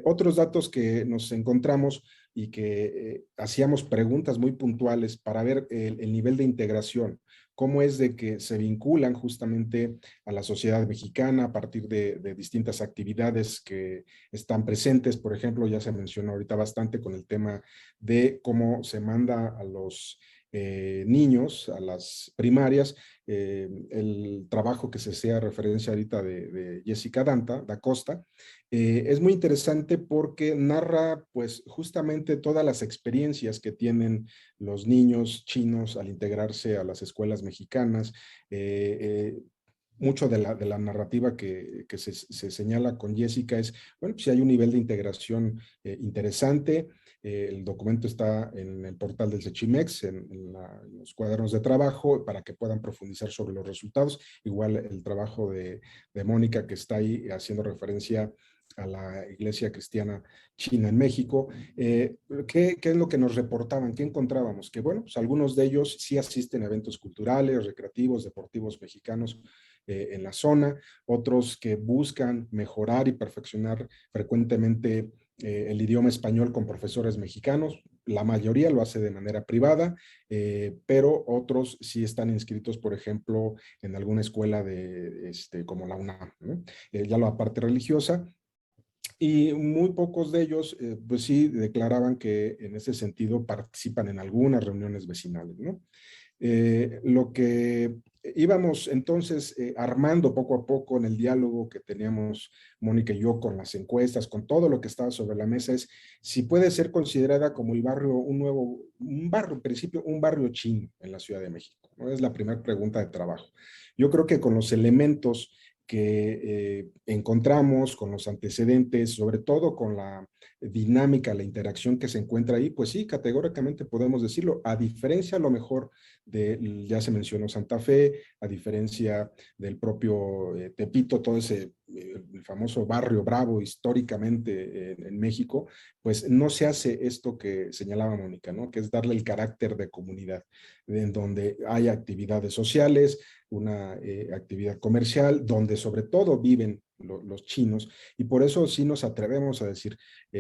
Otros datos que nos encontramos y que hacíamos preguntas muy puntuales para ver el nivel de integración, cómo es de que se vinculan justamente a la sociedad mexicana a partir de distintas actividades que están presentes. Por ejemplo, ya se mencionó ahorita bastante con el tema de cómo se manda a los niños, a las primarias, el trabajo que se hacía referencia ahorita de Jessica Da Costa, es muy interesante porque narra pues justamente todas las experiencias que tienen los niños chinos al integrarse a las escuelas mexicanas. Mucho de la narrativa que se señala con Jessica es, bueno, pues si hay un nivel de integración interesante. El documento está en el portal del CECHIMEX, en los cuadernos de trabajo, para que puedan profundizar sobre los resultados. Igual el trabajo de Mónica, que está ahí haciendo referencia a la Iglesia Cristiana China en México. ¿Qué es lo que nos reportaban? ¿Qué encontrábamos? Que bueno, pues algunos de ellos sí asisten a eventos culturales, recreativos, deportivos mexicanos en la zona, otros que buscan mejorar y perfeccionar frecuentemente el idioma español con profesores mexicanos. La mayoría lo hace de manera privada, pero otros sí están inscritos, por ejemplo, en alguna escuela como la UNAM, ¿no? Ya la parte religiosa. Y muy pocos de ellos, pues sí, declaraban que en ese sentido participan en algunas reuniones vecinales, ¿no? Lo que íbamos entonces armando poco a poco en el diálogo que teníamos Mónica y yo con las encuestas, con todo lo que estaba sobre la mesa, es si puede ser considerada como el barrio, un barrio, en principio, un barrio chino en la Ciudad de México, ¿no? Es la primera pregunta de trabajo. Yo creo que con los elementos que encontramos, con los antecedentes, sobre todo con la dinámica, la interacción que se encuentra ahí, pues sí, categóricamente podemos decirlo, a diferencia a lo mejor de, ya se mencionó Santa Fe, a diferencia del propio Tepito, todo ese el famoso barrio Bravo históricamente en México, pues no se hace esto que señalaba Mónica, ¿no? Que es darle el carácter de comunidad, en donde hay actividades sociales, una actividad comercial, donde sobre todo viven los chinos, y por eso sí nos atrevemos a decir,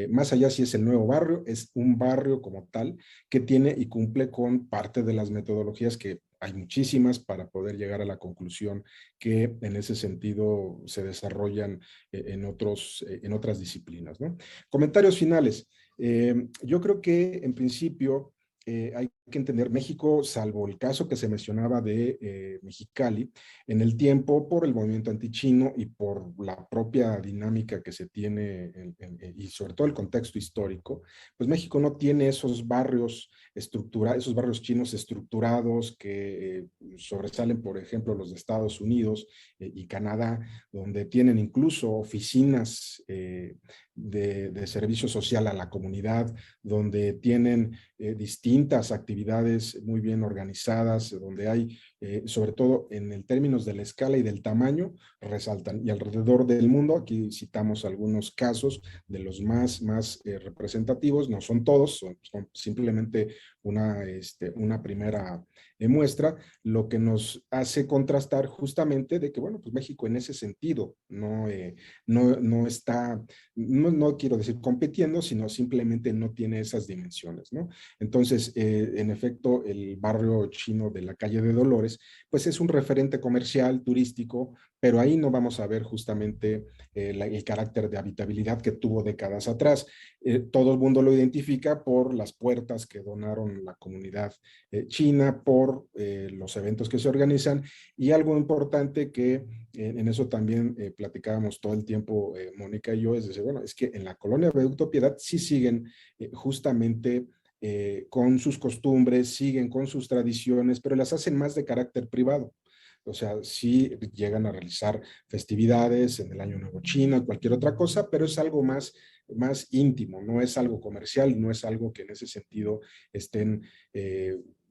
más allá si es el nuevo barrio, es un barrio como tal que tiene y cumple con parte de las metodologías que hay muchísimas para poder llegar a la conclusión que en ese sentido se desarrollan en otras disciplinas, ¿no? Comentarios finales. Yo creo que en principio hay que entender México, salvo el caso que se mencionaba de Mexicali, en el tiempo por el movimiento antichino y por la propia dinámica que se tiene y sobre todo el contexto histórico, pues México no tiene esos barrios esos barrios chinos estructurados que sobresalen, por ejemplo, los de Estados Unidos y Canadá, donde tienen incluso oficinas de servicio social a la comunidad, donde tienen distintas actividades muy bien organizadas, donde hay, sobre todo en el términos de la escala y del tamaño, resaltan. Y alrededor del mundo, aquí citamos algunos casos de los más representativos, no son todos, son simplemente una primera muestra, lo que nos hace contrastar justamente de que, bueno, pues México en ese sentido no está, no quiero decir compitiendo, sino simplemente no tiene esas dimensiones, ¿no? Entonces, en efecto, el barrio chino de la calle de Dolores, pues es un referente comercial, turístico, pero ahí no vamos a ver justamente el carácter de habitabilidad que tuvo décadas atrás. Todo el mundo lo identifica por las puertas que donaron la comunidad china, por los eventos que se organizan, y algo importante que en eso también platicábamos todo el tiempo Mónica y yo, es decir, bueno, es que en la colonia Viaducto Piedad sí siguen justamente con sus costumbres, siguen con sus tradiciones, pero las hacen más de carácter privado. O sea, sí llegan a realizar festividades en el Año Nuevo Chino, cualquier otra cosa, pero es algo más íntimo, no es algo comercial, no es algo que en ese sentido estén,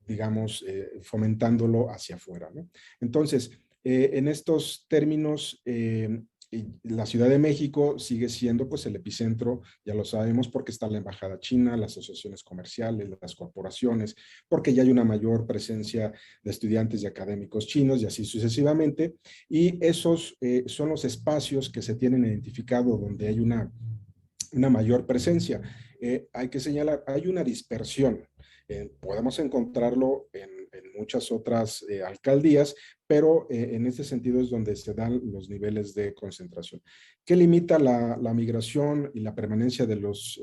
digamos, fomentándolo hacia afuera, ¿no? Entonces, en estos términos, la Ciudad de México sigue siendo pues el epicentro, ya lo sabemos, porque está la embajada china, las asociaciones comerciales, las corporaciones, porque ya hay una mayor presencia de estudiantes y académicos chinos y así sucesivamente, y esos son los espacios que se tienen identificado donde hay una mayor presencia. Hay que señalar, hay una dispersión. Podemos encontrarlo en muchas otras alcaldías, pero en este sentido es donde se dan los niveles de concentración. ¿Qué limita la migración y la permanencia de los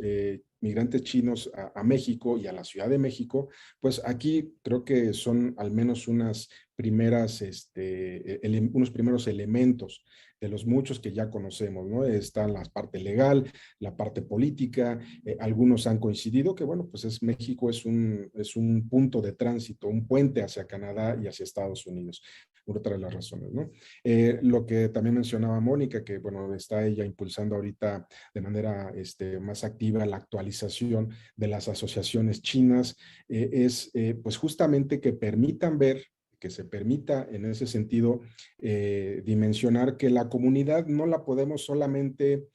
migrantes chinos a México y a la Ciudad de México? Pues aquí creo que son al menos unos primeros elementos de los muchos que ya conocemos, ¿no? Está la parte legal, la parte política, algunos han coincidido que, bueno, pues México es un punto de tránsito, un puente hacia Canadá y hacia Estados Unidos, por otra de las razones, ¿no? Lo que también mencionaba Mónica, que, bueno, está ella impulsando ahorita de manera más activa la actualización de las asociaciones chinas, pues justamente que permitan ver, que se permita en ese sentido dimensionar que la comunidad no la podemos solamente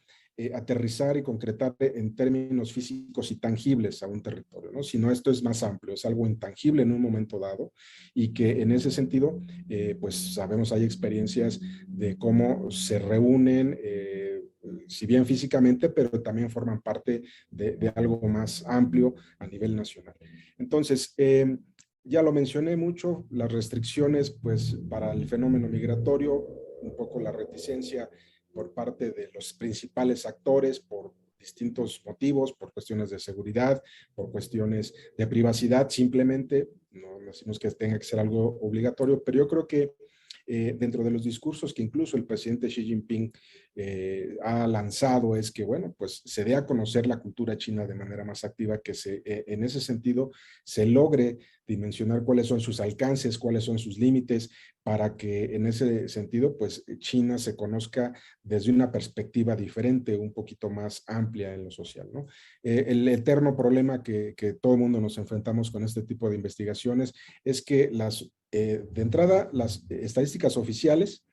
aterrizar y concretar en términos físicos y tangibles a un territorio, ¿no? Sino esto es más amplio, es algo intangible en un momento dado y que en ese sentido, pues sabemos, hay experiencias de cómo se reúnen, si bien físicamente, pero también forman parte de algo más amplio a nivel nacional. Entonces, ya lo mencioné mucho, las restricciones pues para el fenómeno migratorio, un poco la reticencia por parte de los principales actores por distintos motivos, por cuestiones de seguridad, por cuestiones de privacidad, simplemente, no decimos que tenga que ser algo obligatorio, pero yo creo que dentro de los discursos que incluso el presidente Xi Jinping ha lanzado es que, bueno, pues se dé a conocer la cultura china de manera más activa, que en ese sentido se logre dimensionar cuáles son sus alcances, cuáles son sus límites, para que en ese sentido, pues China se conozca desde una perspectiva diferente, un poquito más amplia en lo social, ¿no? El eterno problema que todo el mundo nos enfrentamos con este tipo de investigaciones es que de entrada las estadísticas oficiales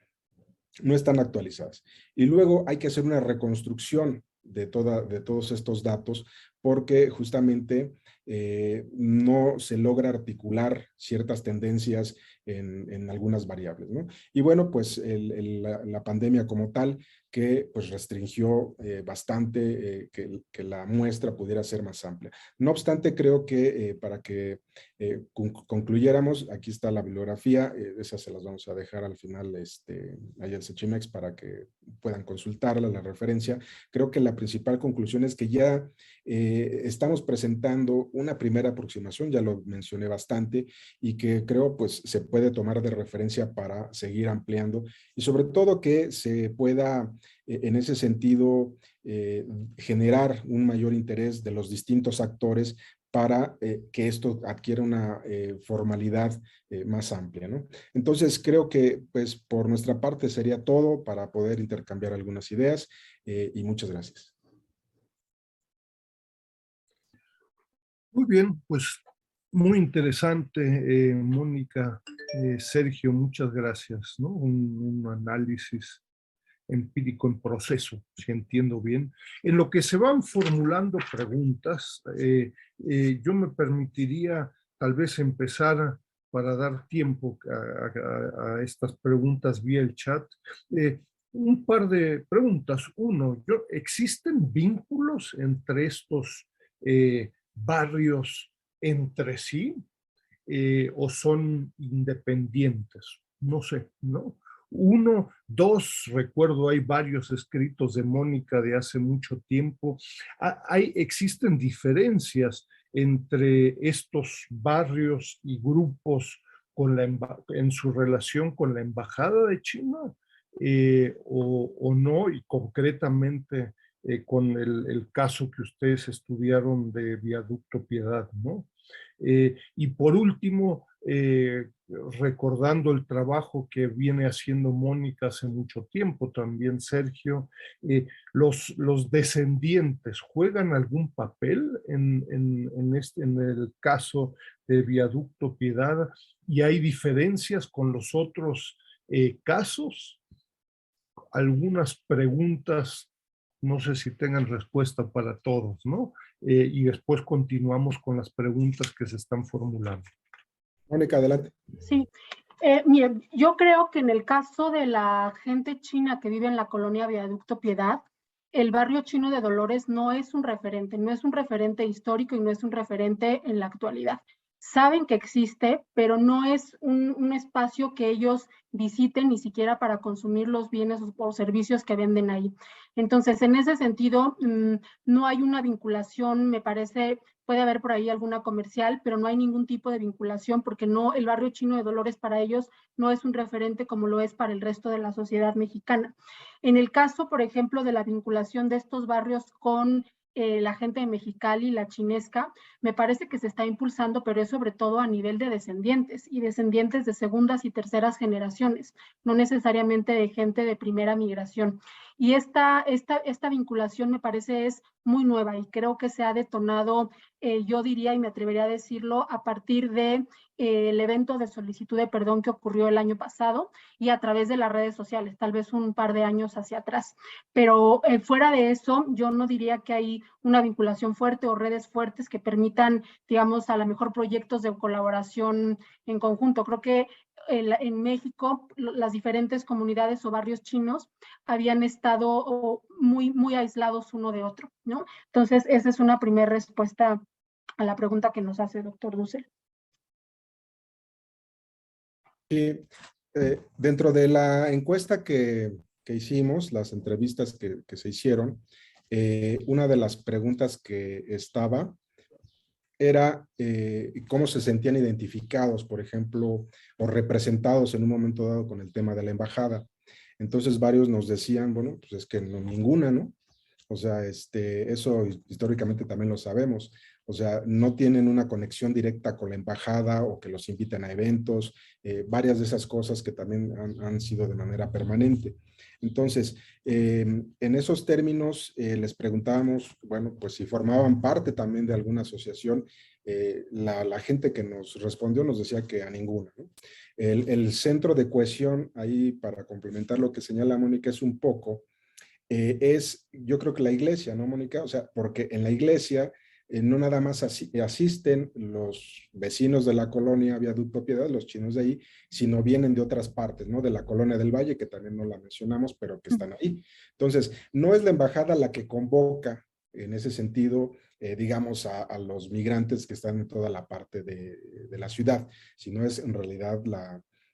no están actualizadas. Y luego hay que hacer una reconstrucción de todos estos datos, porque justamente no se logra articular ciertas tendencias en algunas variables, ¿no? Y bueno, pues la pandemia como tal, que pues restringió bastante que la muestra pudiera ser más amplia. No obstante, creo que para que concluyéramos, aquí está la bibliografía, esas se las vamos a dejar al final ahí al Sechimex para que puedan consultarla, la referencia. Creo que la principal conclusión es que ya estamos presentando una primera aproximación, ya lo mencioné bastante, y que creo pues se puede tomar de referencia para seguir ampliando, y sobre todo que se pueda en ese sentido generar un mayor interés de los distintos actores para que esto adquiera una formalidad más amplia, ¿no? Entonces creo que pues por nuestra parte sería todo para poder intercambiar algunas ideas y muchas gracias. Muy bien, pues muy interesante, Mónica, Sergio, muchas gracias, ¿no? Un análisis empírico en proceso, si entiendo bien. En lo que se van formulando preguntas, yo me permitiría tal vez empezar para dar tiempo a estas preguntas vía el chat. Un par de preguntas. Uno, ¿existen vínculos entre estos barrios entre sí o son independientes? No sé, ¿no? Uno, dos, recuerdo, hay varios escritos de Mónica de hace mucho tiempo. Existen diferencias entre estos barrios y grupos en su relación con la Embajada de China o no, y concretamente con el caso que ustedes estudiaron de Viaducto Piedad, ¿no? Y por último, recordando el trabajo que viene haciendo Mónica hace mucho tiempo, también Sergio, los descendientes juegan algún papel en el caso de Viaducto Piedad, y hay diferencias con los otros casos. Algunas preguntas, no sé si tengan respuesta para todos, ¿no? Y después continuamos con las preguntas que se están formulando. Mónica, adelante. Sí, miren, yo creo que en el caso de la gente china que vive en la colonia Viaducto Piedad, el barrio chino de Dolores no es un referente histórico y no es un referente en la actualidad. Saben que existe, pero no es un espacio que ellos visiten ni siquiera para consumir los bienes o servicios que venden ahí. Entonces, en ese sentido, no hay una vinculación, me parece. Puede haber por ahí alguna comercial, pero no hay ningún tipo de vinculación porque no, el barrio chino de Dolores para ellos no es un referente como lo es para el resto de la sociedad mexicana. En el caso, por ejemplo, de la vinculación de estos barrios con la gente de Mexicali, la chinesca, me parece que se está impulsando, pero es sobre todo a nivel de descendientes y descendientes de segundas y terceras generaciones, no necesariamente de gente de primera migración. Y esta vinculación me parece es muy nueva y creo que se ha detonado, yo diría y me atrevería a decirlo, a partir de el evento de solicitud de perdón que ocurrió el año pasado y a través de las redes sociales, tal vez un par de años hacia atrás. Pero fuera de eso, yo no diría que hay una vinculación fuerte o redes fuertes que permitan, digamos, a lo mejor proyectos de colaboración en conjunto. Creo que en México las diferentes comunidades o barrios chinos habían estado muy, muy aislados uno de otro, ¿no? Entonces, esa es una primera respuesta a la pregunta que nos hace el doctor Dussel. Sí, dentro de la encuesta que hicimos, las entrevistas que se hicieron, una de las preguntas que estaba era cómo se sentían identificados, por ejemplo, o representados en un momento dado con el tema de la embajada. Entonces varios nos decían, bueno, pues es que no, ninguna, ¿no? O sea, eso históricamente también lo sabemos. O sea, no tienen una conexión directa con la embajada o que los inviten a eventos, varias de esas cosas que también han sido de manera permanente. Entonces, en esos términos les preguntábamos, bueno, pues si formaban parte también de alguna asociación. La gente que nos respondió nos decía que a ninguna, ¿no? El centro de cohesión, ahí para complementar lo que señala Mónica, es un poco, yo creo que la iglesia, ¿no, Mónica? O sea, porque en la iglesia no nada más asisten los vecinos de la colonia Viaducto Piedad, los chinos de ahí, sino vienen de otras partes, ¿no? De la colonia del Valle, que también no la mencionamos, pero que están ahí. Entonces, no es la embajada la que convoca en ese sentido, digamos, a los migrantes que están en toda la parte de la ciudad, sino es en realidad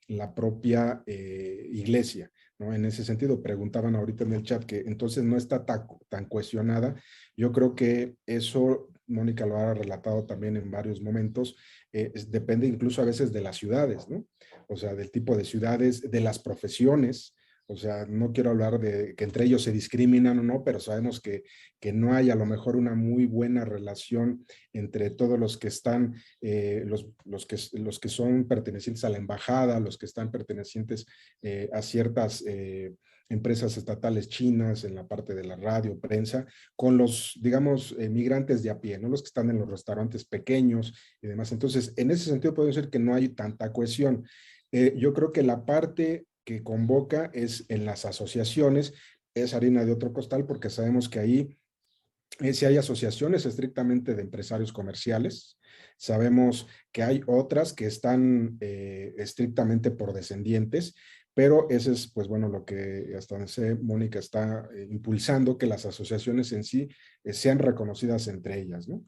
la propia iglesia, ¿no? En ese sentido, preguntaban ahorita en el chat que entonces no está tan cohesionada. Yo creo que eso, Mónica lo ha relatado también en varios momentos, depende incluso a veces de las ciudades, ¿no? O sea, del tipo de ciudades, de las profesiones. O sea, no quiero hablar de que entre ellos se discriminan o no, pero sabemos que no hay a lo mejor una muy buena relación entre todos los que están, los que son pertenecientes a la embajada, los que están pertenecientes a ciertas empresas estatales chinas en la parte de la radio, prensa, con los, digamos, migrantes de a pie, ¿no? Los que están en los restaurantes pequeños y demás. Entonces, en ese sentido podemos decir que no hay tanta cohesión. Yo creo que la parte que convoca es en las asociaciones, es harina de otro costal, porque sabemos que ahí si hay asociaciones estrictamente de empresarios comerciales, sabemos que hay otras que están estrictamente por descendientes, pero ese es, pues bueno, lo que hasta donde sé, Mónica está impulsando, que las asociaciones en sí sean reconocidas entre ellas, ¿no?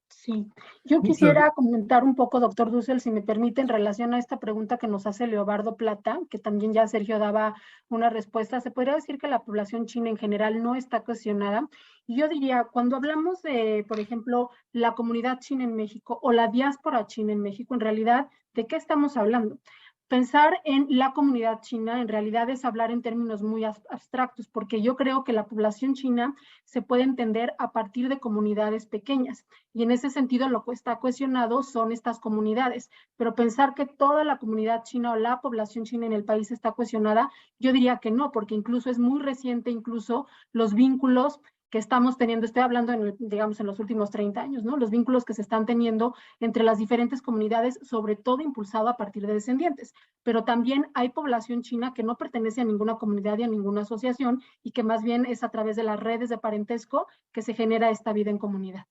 Sí, yo quisiera comentar un poco, doctor Dussel, si me permite, en relación a esta pregunta que nos hace Leobardo Plata, que también ya Sergio daba una respuesta. Se podría decir que la población china en general no está cohesionada. Y yo diría, cuando hablamos de, por ejemplo, la comunidad china en México o la diáspora china en México, en realidad, ¿de qué estamos hablando? Pensar en la comunidad china en realidad es hablar en términos muy abstractos, porque yo creo que la población china se puede entender a partir de comunidades pequeñas. Y en ese sentido lo que está cuestionado son estas comunidades. Pero pensar que toda la comunidad china o la población china en el país está cuestionada, yo diría que no, porque incluso es muy reciente, incluso los vínculos que estamos teniendo, estoy hablando digamos en los últimos 30 años, ¿no? Los vínculos que se están teniendo entre las diferentes comunidades, sobre todo impulsado a partir de descendientes. Pero también hay población china que no pertenece a ninguna comunidad y a ninguna asociación y que más bien es a través de las redes de parentesco que se genera esta vida en comunidad.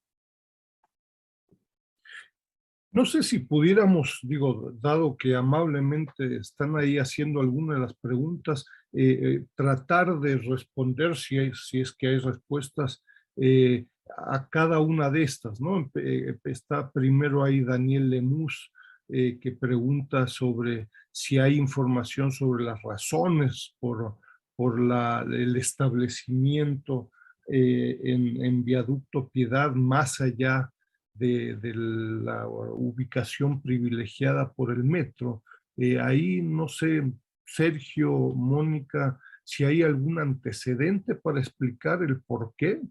No sé si pudiéramos, digo, dado que amablemente están ahí haciendo alguna de las preguntas, tratar de responder, si es que hay respuestas, a cada una de estas, ¿no? Está primero ahí Daniel Lemus, que pregunta sobre si hay información sobre las razones por el establecimiento en Viaducto Piedad, más allá de la ubicación privilegiada por el metro. Ahí no sé, Sergio, Mónica, si hay algún antecedente para explicar el por qué.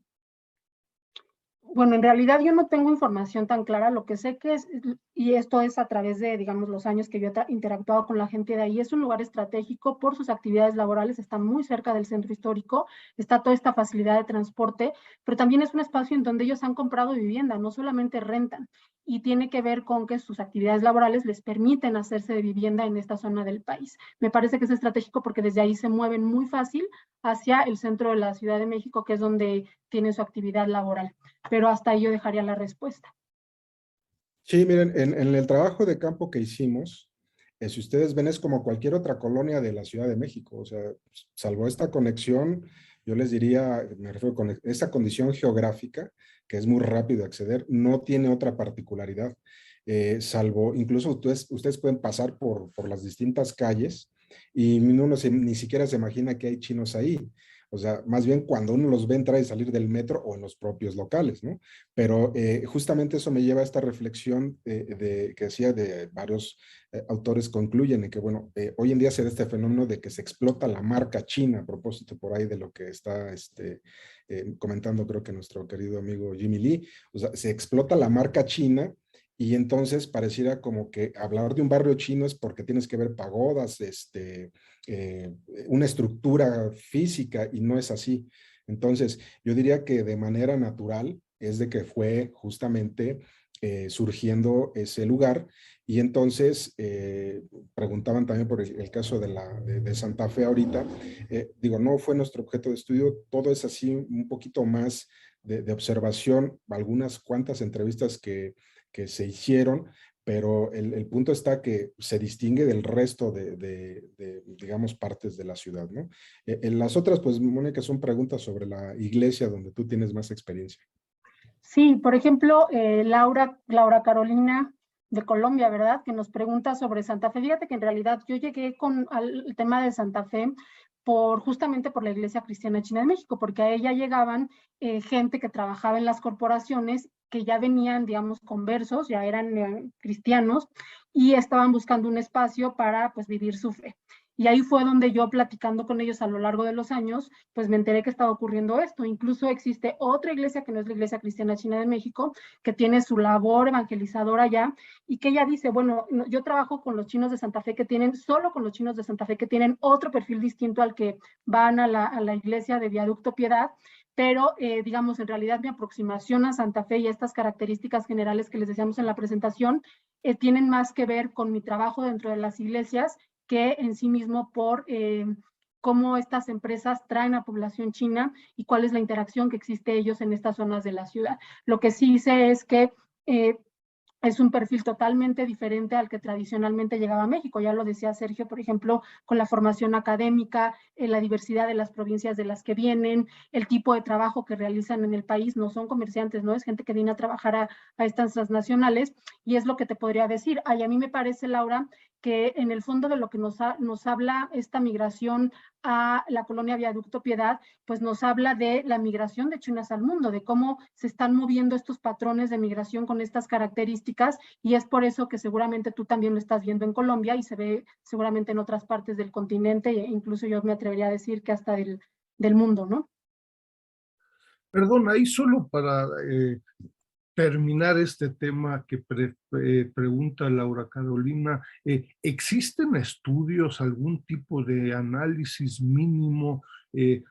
Bueno, en realidad yo no tengo información tan clara, lo que sé que es, y esto es a través de, digamos, los años que yo he interactuado con la gente de ahí, es un lugar estratégico por sus actividades laborales, está muy cerca del centro histórico, está toda esta facilidad de transporte, pero también es un espacio en donde ellos han comprado vivienda, no solamente rentan, y tiene que ver con que sus actividades laborales les permiten hacerse de vivienda en esta zona del país. Me parece que es estratégico porque desde ahí se mueven muy fácil hacia el centro de la Ciudad de México, que es donde tienen su actividad laboral. Pero hasta ahí yo dejaría la respuesta. Sí, miren, en el trabajo de campo que hicimos, si ustedes ven, es como cualquier otra colonia de la Ciudad de México. O sea, salvo esta conexión, yo les diría, me refiero con esta condición geográfica, que es muy rápido acceder, no tiene otra particularidad. Salvo, incluso ustedes pueden pasar por las distintas calles y uno ni siquiera se imagina que hay chinos ahí. O sea, más bien cuando uno los ve entrar y salir del metro o en los propios locales, ¿no? Pero justamente eso me lleva a esta reflexión que decía de varios autores concluyen en que, bueno, hoy en día se da este fenómeno de que se explota la marca china, a propósito por ahí de lo que está comentando creo que nuestro querido amigo Jimmy Lee, o sea, se explota la marca china y entonces pareciera como que hablar de un barrio chino es porque tienes que ver pagodas, una estructura física y no es así. Entonces, yo diría que de manera natural es de que fue justamente surgiendo ese lugar y entonces preguntaban también por el caso de Santa Fe ahorita. Digo, no fue nuestro objeto de estudio, todo es así un poquito más de observación, algunas cuantas entrevistas que se hicieron, pero el punto está que se distingue del resto digamos, partes de la ciudad, ¿no? En las otras, pues, Mónica, son preguntas sobre la iglesia donde tú tienes más experiencia. Sí, por ejemplo, Laura Carolina de Colombia, ¿verdad? Que nos pregunta sobre Santa Fe. Fíjate que en realidad yo llegué al tema de Santa Fe justamente por la Iglesia Cristiana China de México, porque a ella llegaban gente que trabajaba en las corporaciones que ya venían, digamos, conversos, ya eran cristianos y estaban buscando un espacio para, pues, vivir su fe. Y ahí fue donde yo, platicando con ellos a lo largo de los años, pues me enteré que estaba ocurriendo esto. Incluso existe otra iglesia que no es la Iglesia Cristiana China de México, que tiene su labor evangelizadora allá, y que ella dice, bueno, yo trabajo con los chinos de Santa Fe que tienen, solo con los chinos de Santa Fe que tienen otro perfil distinto al que van a la iglesia de Viaducto Piedad, pero digamos, en realidad mi aproximación a Santa Fe y estas características generales que les decíamos en la presentación, tienen más que ver con mi trabajo dentro de las iglesias que en sí mismo por cómo estas empresas traen a población china y cuál es la interacción que existe ellos en estas zonas de la ciudad. Lo que sí sé es que es un perfil totalmente diferente al que tradicionalmente llegaba a México. Ya lo decía Sergio, por ejemplo, con la formación académica, la diversidad de las provincias de las que vienen, el tipo de trabajo que realizan en el país. No son comerciantes, ¿no? Es gente que viene a trabajar a estas transnacionales y es lo que te podría decir. Ay, a mí me parece, Laura, que en el fondo de lo que nos habla esta migración a la colonia Viaducto Piedad, pues nos habla de la migración de chinos al mundo, de cómo se están moviendo estos patrones de migración con estas características, y es por eso que seguramente tú también lo estás viendo en Colombia y se ve seguramente en otras partes del continente, e incluso yo me atrevería a decir que hasta del mundo, ¿no? Perdón, ahí solo para terminar este tema que pregunta Laura Carolina, ¿existen estudios, algún tipo de análisis mínimo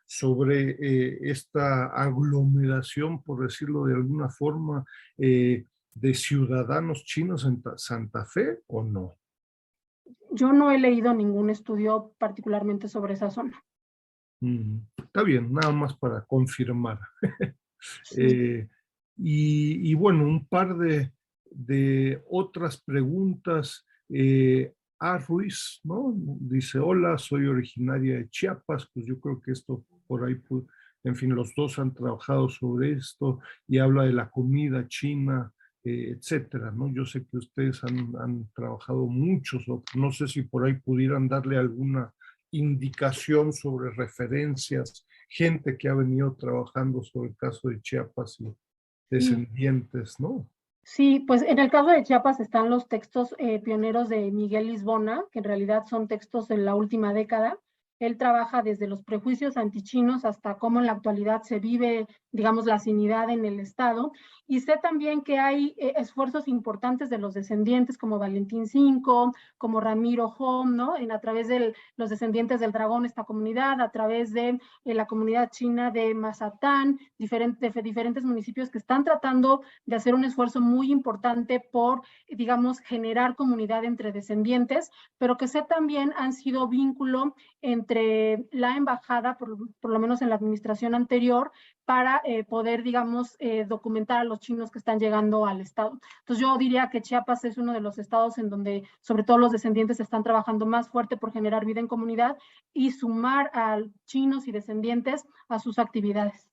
sobre esta aglomeración, por decirlo de alguna forma, de ciudadanos chinos en Santa Fe o no? Yo no he leído ningún estudio particularmente sobre esa zona. Está bien, nada más para confirmar. Sí. Y bueno, un par de otras preguntas. A. Ruiz, ¿no? Dice, hola, soy originaria de Chiapas. Pues yo creo que esto por ahí, en fin, los dos han trabajado sobre esto y habla de la comida china, etcétera, ¿no? Yo sé que ustedes han trabajado mucho, no sé si por ahí pudieran darle alguna indicación sobre referencias, gente que ha venido trabajando sobre el caso de Chiapas y Sí. descendientes, ¿no? Sí, pues en el caso de Chiapas están los textos pioneros de Miguel Lisbona, que en realidad son textos de la última década. Él trabaja desde los prejuicios antichinos hasta cómo en la actualidad se vive, digamos, la sinidad en el Estado. Y sé también que hay esfuerzos importantes de los descendientes como Valentín V, como Ramiro Hom, ¿no? A través de los descendientes del dragón, esta comunidad, a través de la comunidad china de Mazatán, diferentes municipios que están tratando de hacer un esfuerzo muy importante por, digamos, generar comunidad entre descendientes, pero que sé también han sido vínculo entre la embajada, por lo menos en la administración anterior, para poder, digamos, documentar a los chinos que están llegando al estado. Entonces yo diría que Chiapas es uno de los estados en donde sobre todo los descendientes están trabajando más fuerte por generar vida en comunidad y sumar a chinos y descendientes a sus actividades.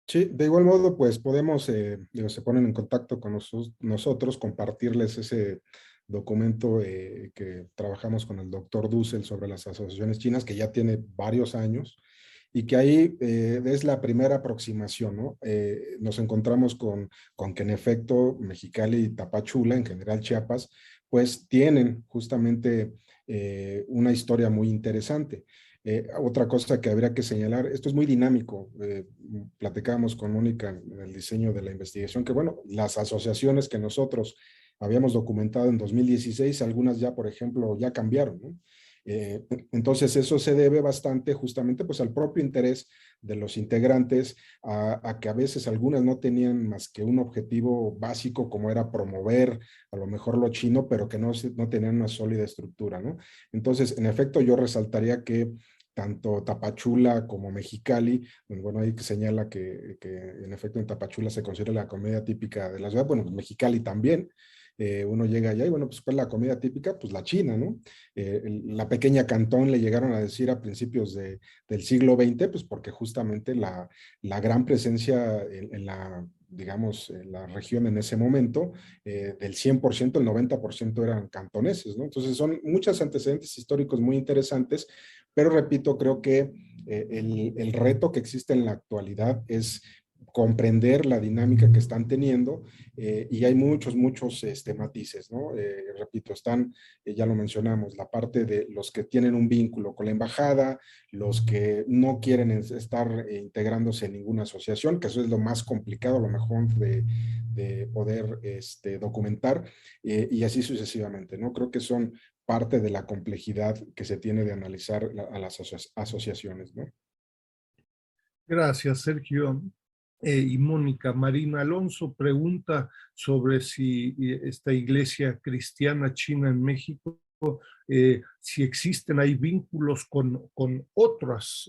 Sí, de igual modo, pues podemos, se ponen en contacto con nosotros, compartirles ese documento que trabajamos con el doctor Dussel sobre las asociaciones chinas, que ya tiene varios años, y que ahí es la primera aproximación, ¿no? Nos encontramos con que en efecto Mexicali y Tapachula, en general Chiapas, pues tienen justamente una historia muy interesante. Otra cosa que habría que señalar, esto es muy dinámico, platicábamos con Mónica en el diseño de la investigación, que bueno, las asociaciones que nosotros habíamos documentado en 2016, algunas ya, por ejemplo, ya cambiaron, ¿no? Entonces eso se debe bastante justamente pues al propio interés de los integrantes, a que a veces algunas no tenían más que un objetivo básico como era promover a lo mejor lo chino, pero que no tenían una sólida estructura, ¿no? Entonces, en efecto, yo resaltaría que tanto Tapachula como Mexicali, bueno, ahí que señala que en efecto en Tapachula se considera la comida típica de la ciudad, bueno, pues Mexicali también, uno llega allá y bueno, pues ¿cuál es la comida típica? Pues la china, ¿no? La pequeña Cantón le llegaron a decir a principios del siglo XX, pues porque justamente la gran presencia en la, digamos, en la región en ese momento, del 100%, el 90% eran cantoneses, ¿no? Entonces son muchos antecedentes históricos muy interesantes, pero repito, creo que el reto que existe en la actualidad es comprender la dinámica que están teniendo y hay muchos matices, ¿no? Repito, están, ya lo mencionamos, la parte de los que tienen un vínculo con la embajada, los que no quieren estar integrándose en ninguna asociación, que eso es lo más complicado, a lo mejor de poder documentar, y así sucesivamente, ¿no? Creo que son parte de la complejidad que se tiene de analizar a las asociaciones, ¿no? Gracias, Sergio. Y Mónica, Marina Alonso pregunta sobre si esta iglesia cristiana china en México, si existen, hay vínculos con otras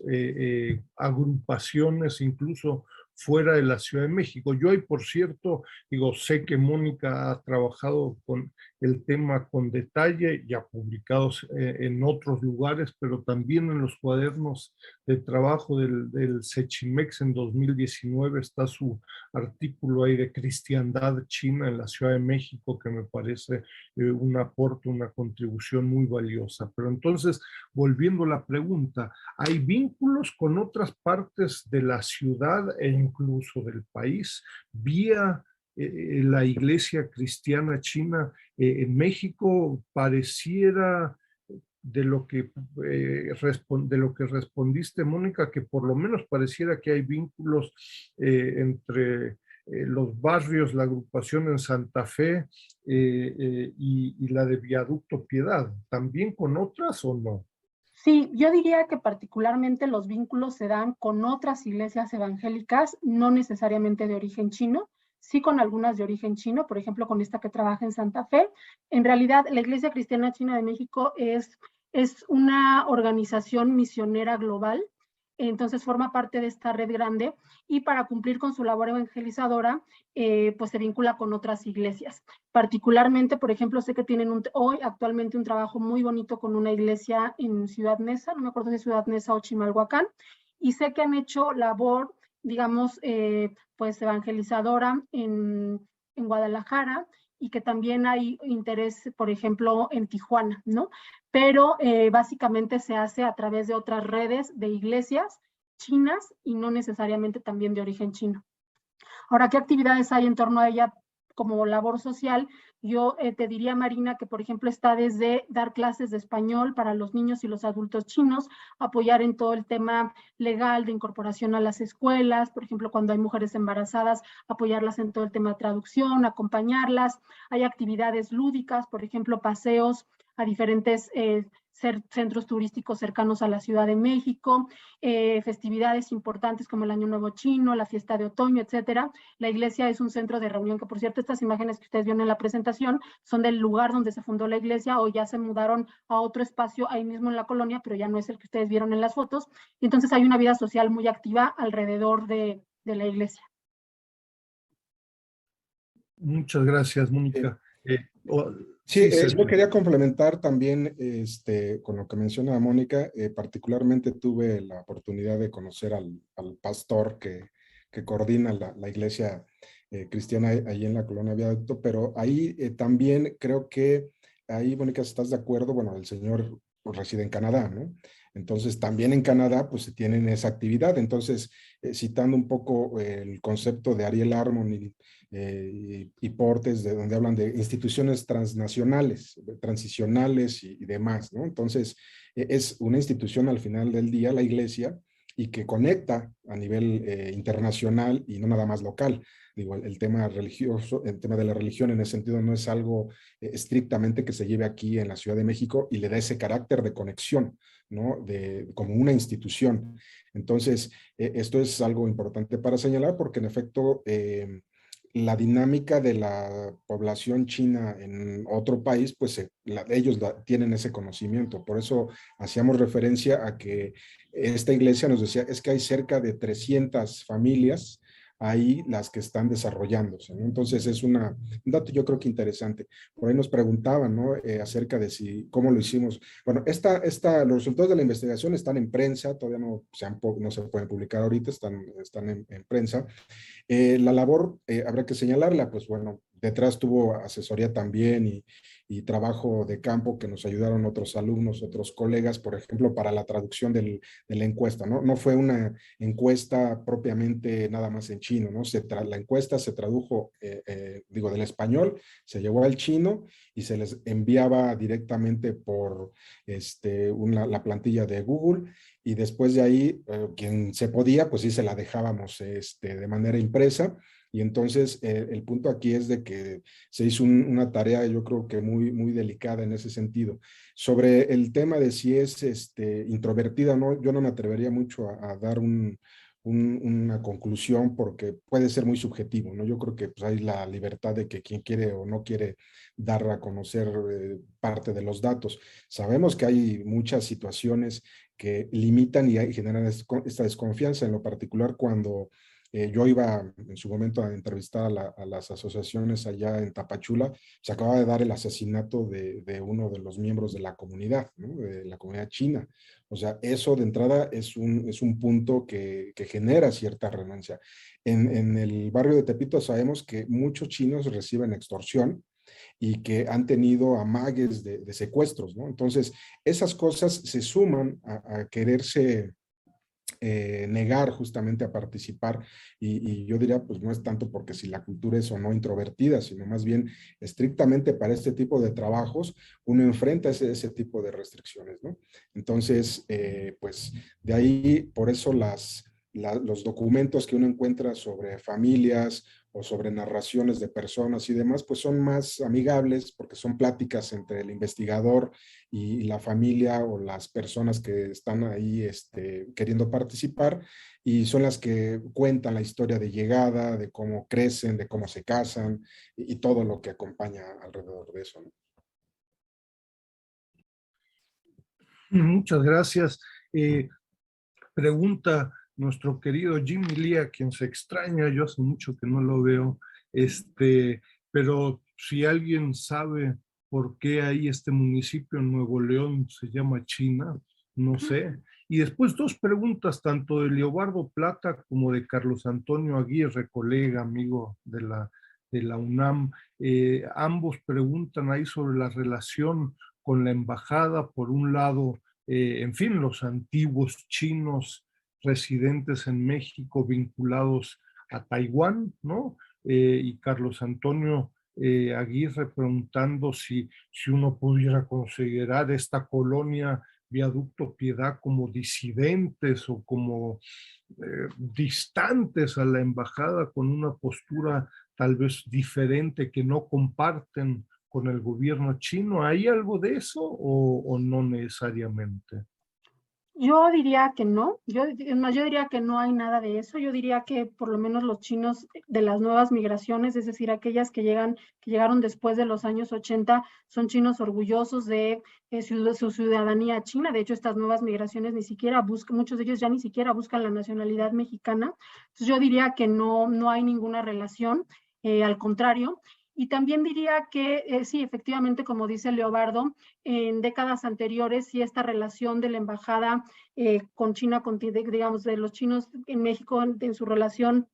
agrupaciones, incluso fuera de la Ciudad de México. Yo ahí, por cierto, digo, sé que Mónica ha trabajado con el tema con detalle y ha publicado en otros lugares, pero también en los cuadernos de trabajo del Sechimex en 2019 está su artículo ahí de cristiandad china en la Ciudad de México, que me parece un aporte, una contribución muy valiosa. Pero entonces, volviendo a la pregunta, ¿hay vínculos con otras partes de la ciudad e incluso del país vía la iglesia cristiana china en México? Pareciera de lo que respondiste, Mónica, que por lo menos pareciera que hay vínculos entre los barrios, la agrupación en Santa Fe y la de Viaducto Piedad. ¿También con otras o no? Sí, yo diría que particularmente los vínculos se dan con otras iglesias evangélicas, no necesariamente de origen chino, sí con algunas de origen chino, por ejemplo, con esta que trabaja en Santa Fe. En realidad, la Iglesia Cristiana China de México es una organización misionera global, entonces forma parte de esta red grande y para cumplir con su labor evangelizadora, pues se vincula con otras iglesias. Particularmente, por ejemplo, sé que tienen hoy actualmente un trabajo muy bonito con una iglesia en Ciudad Neza, no me acuerdo si es Ciudad Neza o Chimalhuacán, y sé que han hecho labor, digamos, pues evangelizadora en Guadalajara, y que también hay interés, por ejemplo, en Tijuana, ¿no? Pero básicamente se hace a través de otras redes de iglesias chinas y no necesariamente también de origen chino. Ahora, ¿qué actividades hay en torno a ella como labor social? Yo te diría, Marina, que por ejemplo está desde dar clases de español para los niños y los adultos chinos, apoyar en todo el tema legal de incorporación a las escuelas, por ejemplo, cuando hay mujeres embarazadas, apoyarlas en todo el tema de traducción, acompañarlas. Hay actividades lúdicas, por ejemplo, paseos a diferentes centros turísticos cercanos a la Ciudad de México, festividades importantes como el Año Nuevo Chino, la fiesta de otoño, etcétera. La iglesia es un centro de reunión, que por cierto estas imágenes que ustedes vieron en la presentación son del lugar donde se fundó la iglesia, o ya se mudaron a otro espacio ahí mismo en la colonia, pero ya no es el que ustedes vieron en las fotos. Y entonces hay una vida social muy activa alrededor de la iglesia. Muchas gracias, Mónica. Sí, Sí, yo quería complementar también con lo que menciona Mónica. Particularmente tuve la oportunidad de conocer al pastor que coordina la iglesia cristiana ahí en la colonia Viaducto, pero ahí también creo que ahí, Mónica, ¿estás de acuerdo? Bueno, el señor reside en Canadá, ¿no? Entonces, también en Canadá, pues, se tienen esa actividad. Entonces, citando un poco el concepto de Ariel Harmon y Portes, de donde hablan de instituciones transnacionales, transicionales y demás, ¿no? Entonces, es una institución al final del día, la iglesia, y que conecta a nivel internacional y no nada más local. Digo, el tema religioso, el tema de la religión en ese sentido no es algo estrictamente que se lleve aquí en la Ciudad de México y le da ese carácter de conexión, ¿no? Como una institución. Entonces, esto es algo importante para señalar porque en efecto la dinámica de la población china en otro país, pues ellos tienen ese conocimiento. Por eso hacíamos referencia a que esta iglesia nos decía, es que hay cerca de 300 familias ahí las que están desarrollándose, ¿no? Entonces es un dato yo creo que interesante. Por ahí nos preguntaban, ¿no? Acerca de cómo lo hicimos. Bueno, los resultados de la investigación están en prensa, todavía no se pueden publicar ahorita, están en prensa. La labor, habrá que señalarla, pues bueno, detrás tuvo asesoría también y trabajo de campo que nos ayudaron otros alumnos, otros colegas, por ejemplo, para la traducción de la encuesta, ¿no? No fue una encuesta propiamente nada más en chino, ¿no? La encuesta se tradujo, digo, del español, se llevó al chino y se les enviaba directamente por la plantilla de Google y después de ahí, quien se podía, pues sí se la dejábamos de manera impresa. Y entonces el punto aquí es de que se hizo una tarea, yo creo que muy, muy delicada en ese sentido. Sobre el tema de si es introvertida o no, yo no me atrevería mucho a dar una conclusión porque puede ser muy subjetivo, ¿no? Yo creo que pues, hay la libertad de que quien quiere o no quiere dar a conocer parte de los datos. Sabemos que hay muchas situaciones que limitan y generan esta desconfianza, en lo particular cuando yo iba en su momento a entrevistar a las asociaciones allá en Tapachula, se acaba de dar el asesinato de uno de los miembros de la comunidad, ¿no? De la comunidad china. O sea, eso de entrada es un punto que genera cierta renuncia. En el barrio de Tepito sabemos que muchos chinos reciben extorsión y que han tenido amagues de secuestros, ¿no? Entonces, esas cosas se suman a quererse negar justamente a participar y yo diría, pues no es tanto porque si la cultura es o no introvertida, sino más bien estrictamente para este tipo de trabajos uno enfrenta ese tipo de restricciones, ¿no? Entonces, pues de ahí, por eso los documentos que uno encuentra sobre familias o sobre narraciones de personas y demás, pues son más amigables porque son pláticas entre el investigador y la familia o las personas que están ahí queriendo participar y son las que cuentan la historia de llegada, de cómo crecen, de cómo se casan y todo lo que acompaña alrededor de eso, ¿no? Muchas gracias. Pregunta nuestro querido Jimmy Lee, a quien se extraña, yo hace mucho que no lo veo, pero si alguien sabe por qué hay este municipio en Nuevo León se llama China, no sé. Y después dos preguntas, tanto de Leobardo Plata como de Carlos Antonio Aguirre, colega, amigo de la UNAM. Ambos preguntan ahí sobre la relación con la embajada, por un lado, en fin, los antiguos chinos residentes en México vinculados a Taiwán, ¿no? Y Carlos Antonio Aguirre preguntando si uno pudiera considerar esta colonia Viaducto Piedad como disidentes o como distantes a la embajada con una postura tal vez diferente que no comparten con el gobierno chino. ¿Hay algo de eso o no necesariamente? Yo diría que no, es más, yo diría que no hay nada de eso. Yo diría que por lo menos los chinos de las nuevas migraciones, es decir, aquellas que llegaron después de los años 80, son chinos orgullosos de su ciudadanía china. De hecho, estas nuevas migraciones ni siquiera buscan, muchos de ellos ya ni siquiera buscan la nacionalidad mexicana. Entonces yo diría que no hay ninguna relación, al contrario. Y también diría que sí, efectivamente, como dice Leobardo, en décadas anteriores, sí, esta relación de la embajada con China, digamos, de los chinos en México, en su relación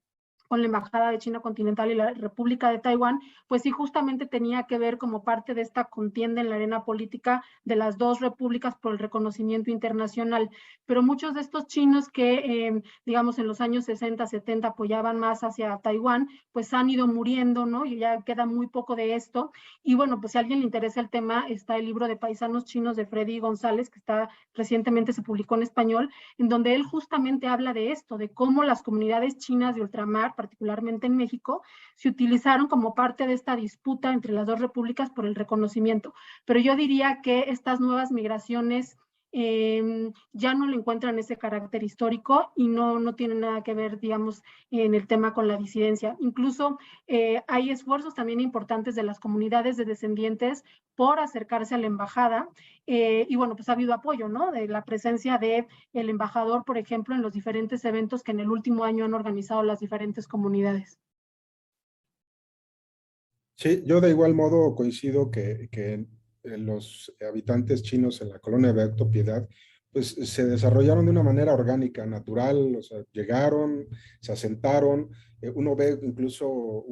con la Embajada de China Continental y la República de Taiwán, pues sí justamente tenía que ver como parte de esta contienda en la arena política de las dos repúblicas por el reconocimiento internacional. Pero muchos de estos chinos que, digamos, en los años 60, 70 apoyaban más hacia Taiwán, pues han ido muriendo, ¿no? Y ya queda muy poco de esto. Y bueno, pues si a alguien le interesa el tema, está el libro de Paisanos Chinos de Freddy González, que está recientemente se publicó en español, en donde él justamente habla de esto, de cómo las comunidades chinas de ultramar, particularmente en México, se utilizaron como parte de esta disputa entre las dos repúblicas por el reconocimiento. Pero yo diría que estas nuevas migraciones ya no le encuentran ese carácter histórico y no tiene nada que ver, digamos, en el tema con la disidencia. Incluso hay esfuerzos también importantes de las comunidades de descendientes por acercarse a la embajada y bueno, pues ha habido apoyo, ¿no? De la presencia del embajador, por ejemplo, en los diferentes eventos que en el último año han organizado las diferentes comunidades. Sí, yo de igual modo coincido que los habitantes chinos en la colonia de Beato Piedad, pues se desarrollaron de una manera orgánica, natural, o sea, llegaron, se asentaron, uno ve incluso,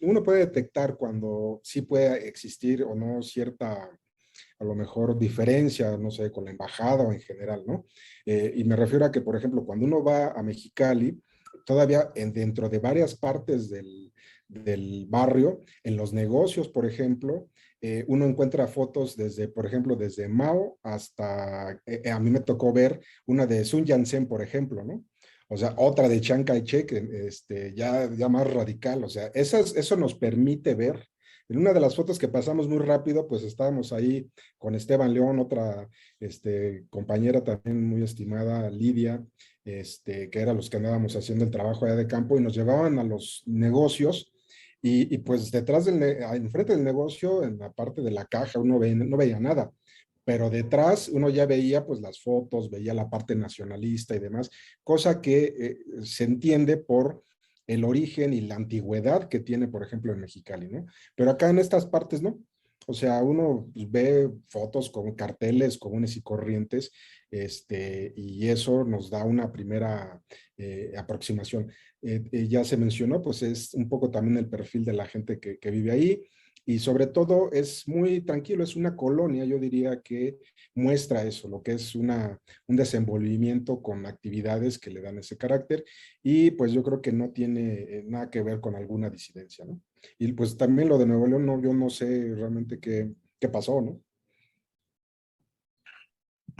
uno puede detectar cuando sí puede existir o no cierta, a lo mejor diferencia, no sé, con la embajada o en general, ¿no? Y me refiero a que, por ejemplo, cuando uno va a Mexicali, todavía dentro de varias partes del barrio, en los negocios, por ejemplo, uno encuentra fotos desde, por ejemplo, desde Mao hasta, a mí me tocó ver una de Sun Yat-sen, por ejemplo, ¿no? O sea, otra de Chiang Kai-shek, ya más radical, o sea, eso nos permite ver. En una de las fotos que pasamos muy rápido, pues estábamos ahí con Esteban León, otra compañera también muy estimada, Lidia, que eran los que andábamos haciendo el trabajo allá de campo y nos llevaban a los negocios y pues detrás enfrente del negocio, en la parte de la caja, uno no veía nada, pero detrás uno ya veía pues las fotos, veía la parte nacionalista y demás, cosa que se entiende por el origen y la antigüedad que tiene, por ejemplo, en Mexicali, ¿no? Pero acá en estas partes, ¿no? O sea, uno pues, ve fotos con carteles comunes y corrientes, y eso nos da una primera aproximación. Ya se mencionó, pues es un poco también el perfil de la gente que vive ahí y sobre todo es muy tranquilo, es una colonia, yo diría que muestra eso, lo que es un desenvolvimiento con actividades que le dan ese carácter y pues yo creo que no tiene nada que ver con alguna disidencia, ¿no? Y pues también lo de Nuevo León, no, yo no sé realmente qué pasó, ¿no?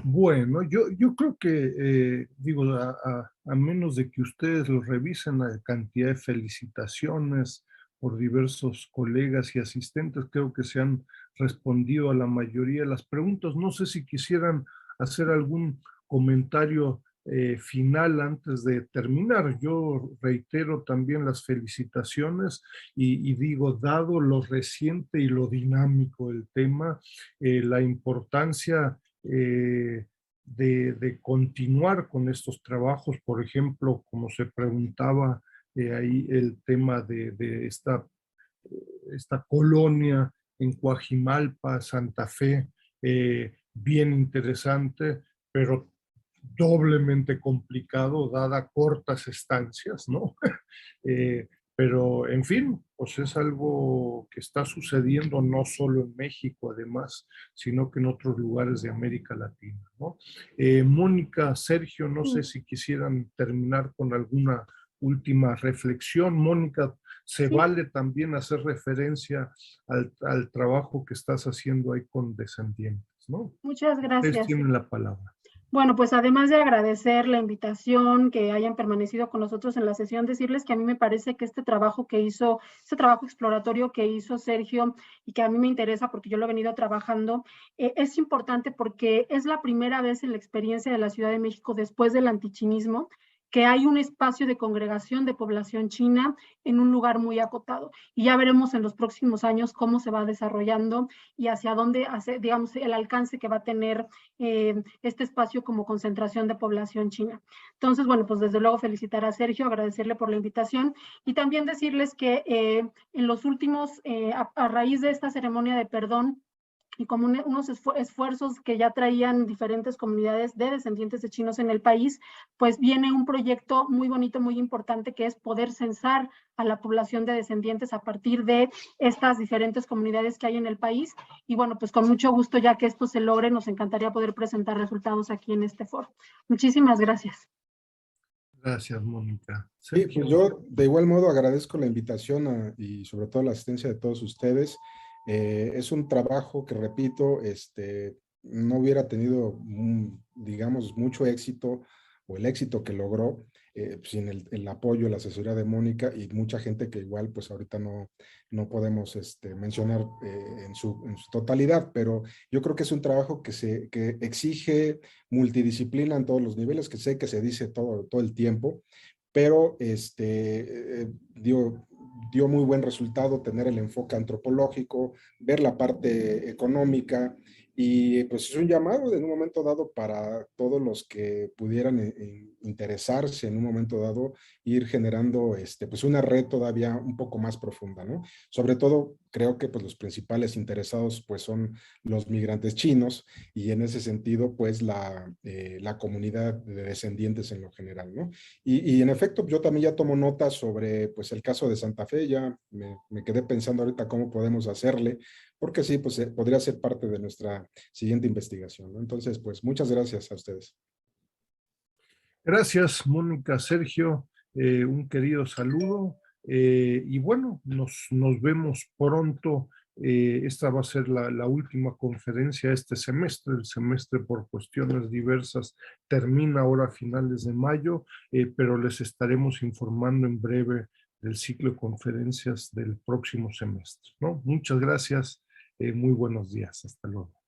Bueno, yo creo que, digo, a menos de que ustedes lo revisen, la cantidad de felicitaciones por diversos colegas y asistentes, creo que se han respondido a la mayoría de las preguntas. No sé si quisieran hacer algún comentario final antes de terminar. Yo reitero también las felicitaciones y digo, dado lo reciente y lo dinámico del tema, la importancia de continuar con estos trabajos, por ejemplo, como se preguntaba ahí el tema de esta colonia en Coajimalpa, Santa Fe, bien interesante, pero doblemente complicado, dada cortas estancias, ¿no? Pero, en fin, pues es algo que está sucediendo no solo en México, además, sino que en otros lugares de América Latina, ¿no? Mónica, Sergio, no sé si quisieran terminar con alguna última reflexión. Mónica, se vale también hacer referencia al trabajo que estás haciendo ahí con descendientes, ¿no? Muchas gracias. Ustedes tienen la palabra. Bueno, pues además de agradecer la invitación, que hayan permanecido con nosotros en la sesión, decirles que a mí me parece que este trabajo exploratorio que hizo Sergio y que a mí me interesa porque yo lo he venido trabajando, es importante porque es la primera vez en la experiencia de la Ciudad de México después del antichinismo que hay un espacio de congregación de población china en un lugar muy acotado. Y ya veremos en los próximos años cómo se va desarrollando y hacia dónde, digamos, el alcance que va a tener este espacio como concentración de población china. Entonces, bueno, pues desde luego felicitar a Sergio, agradecerle por la invitación y también decirles que en los últimos, a raíz de esta ceremonia de perdón, y como unos esfuerzos que ya traían diferentes comunidades de descendientes de chinos en el país, pues viene un proyecto muy bonito, muy importante, que es poder censar a la población de descendientes a partir de estas diferentes comunidades que hay en el país. Y bueno, pues con mucho gusto, ya que esto se logre, nos encantaría poder presentar resultados aquí en este foro. Muchísimas gracias. Gracias, Mónica. Sí, pues yo de igual modo agradezco la invitación y sobre todo la asistencia de todos ustedes. Es un trabajo que, repito, no hubiera tenido, digamos, mucho éxito o el éxito que logró sin el apoyo, la asesoría de Mónica y mucha gente que igual pues ahorita no podemos mencionar en su totalidad, pero yo creo que es un trabajo que exige multidisciplina en todos los niveles, que sé que se dice todo el tiempo, pero dio muy buen resultado tener el enfoque antropológico, ver la parte económica, y pues es un llamado en un momento dado para todos los que pudieran interesarse en un momento dado, ir generando pues una red todavía un poco más profunda, ¿no? Sobre todo creo que pues los principales interesados pues son los migrantes chinos, y en ese sentido pues la comunidad de descendientes en lo general, ¿no? Y en efecto, yo también ya tomo notas sobre pues el caso de Santa Fe, ya me quedé pensando ahorita cómo podemos hacerle, porque sí, pues podría ser parte de nuestra siguiente investigación, ¿no? Entonces, pues muchas gracias a ustedes. Gracias, Mónica, Sergio, un querido saludo, y bueno, nos vemos pronto. Esta va a ser la última conferencia este semestre. El semestre, por cuestiones diversas, termina ahora a finales de mayo, pero les estaremos informando en breve del ciclo de conferencias del próximo semestre, ¿no? Muchas gracias, muy buenos días, hasta luego.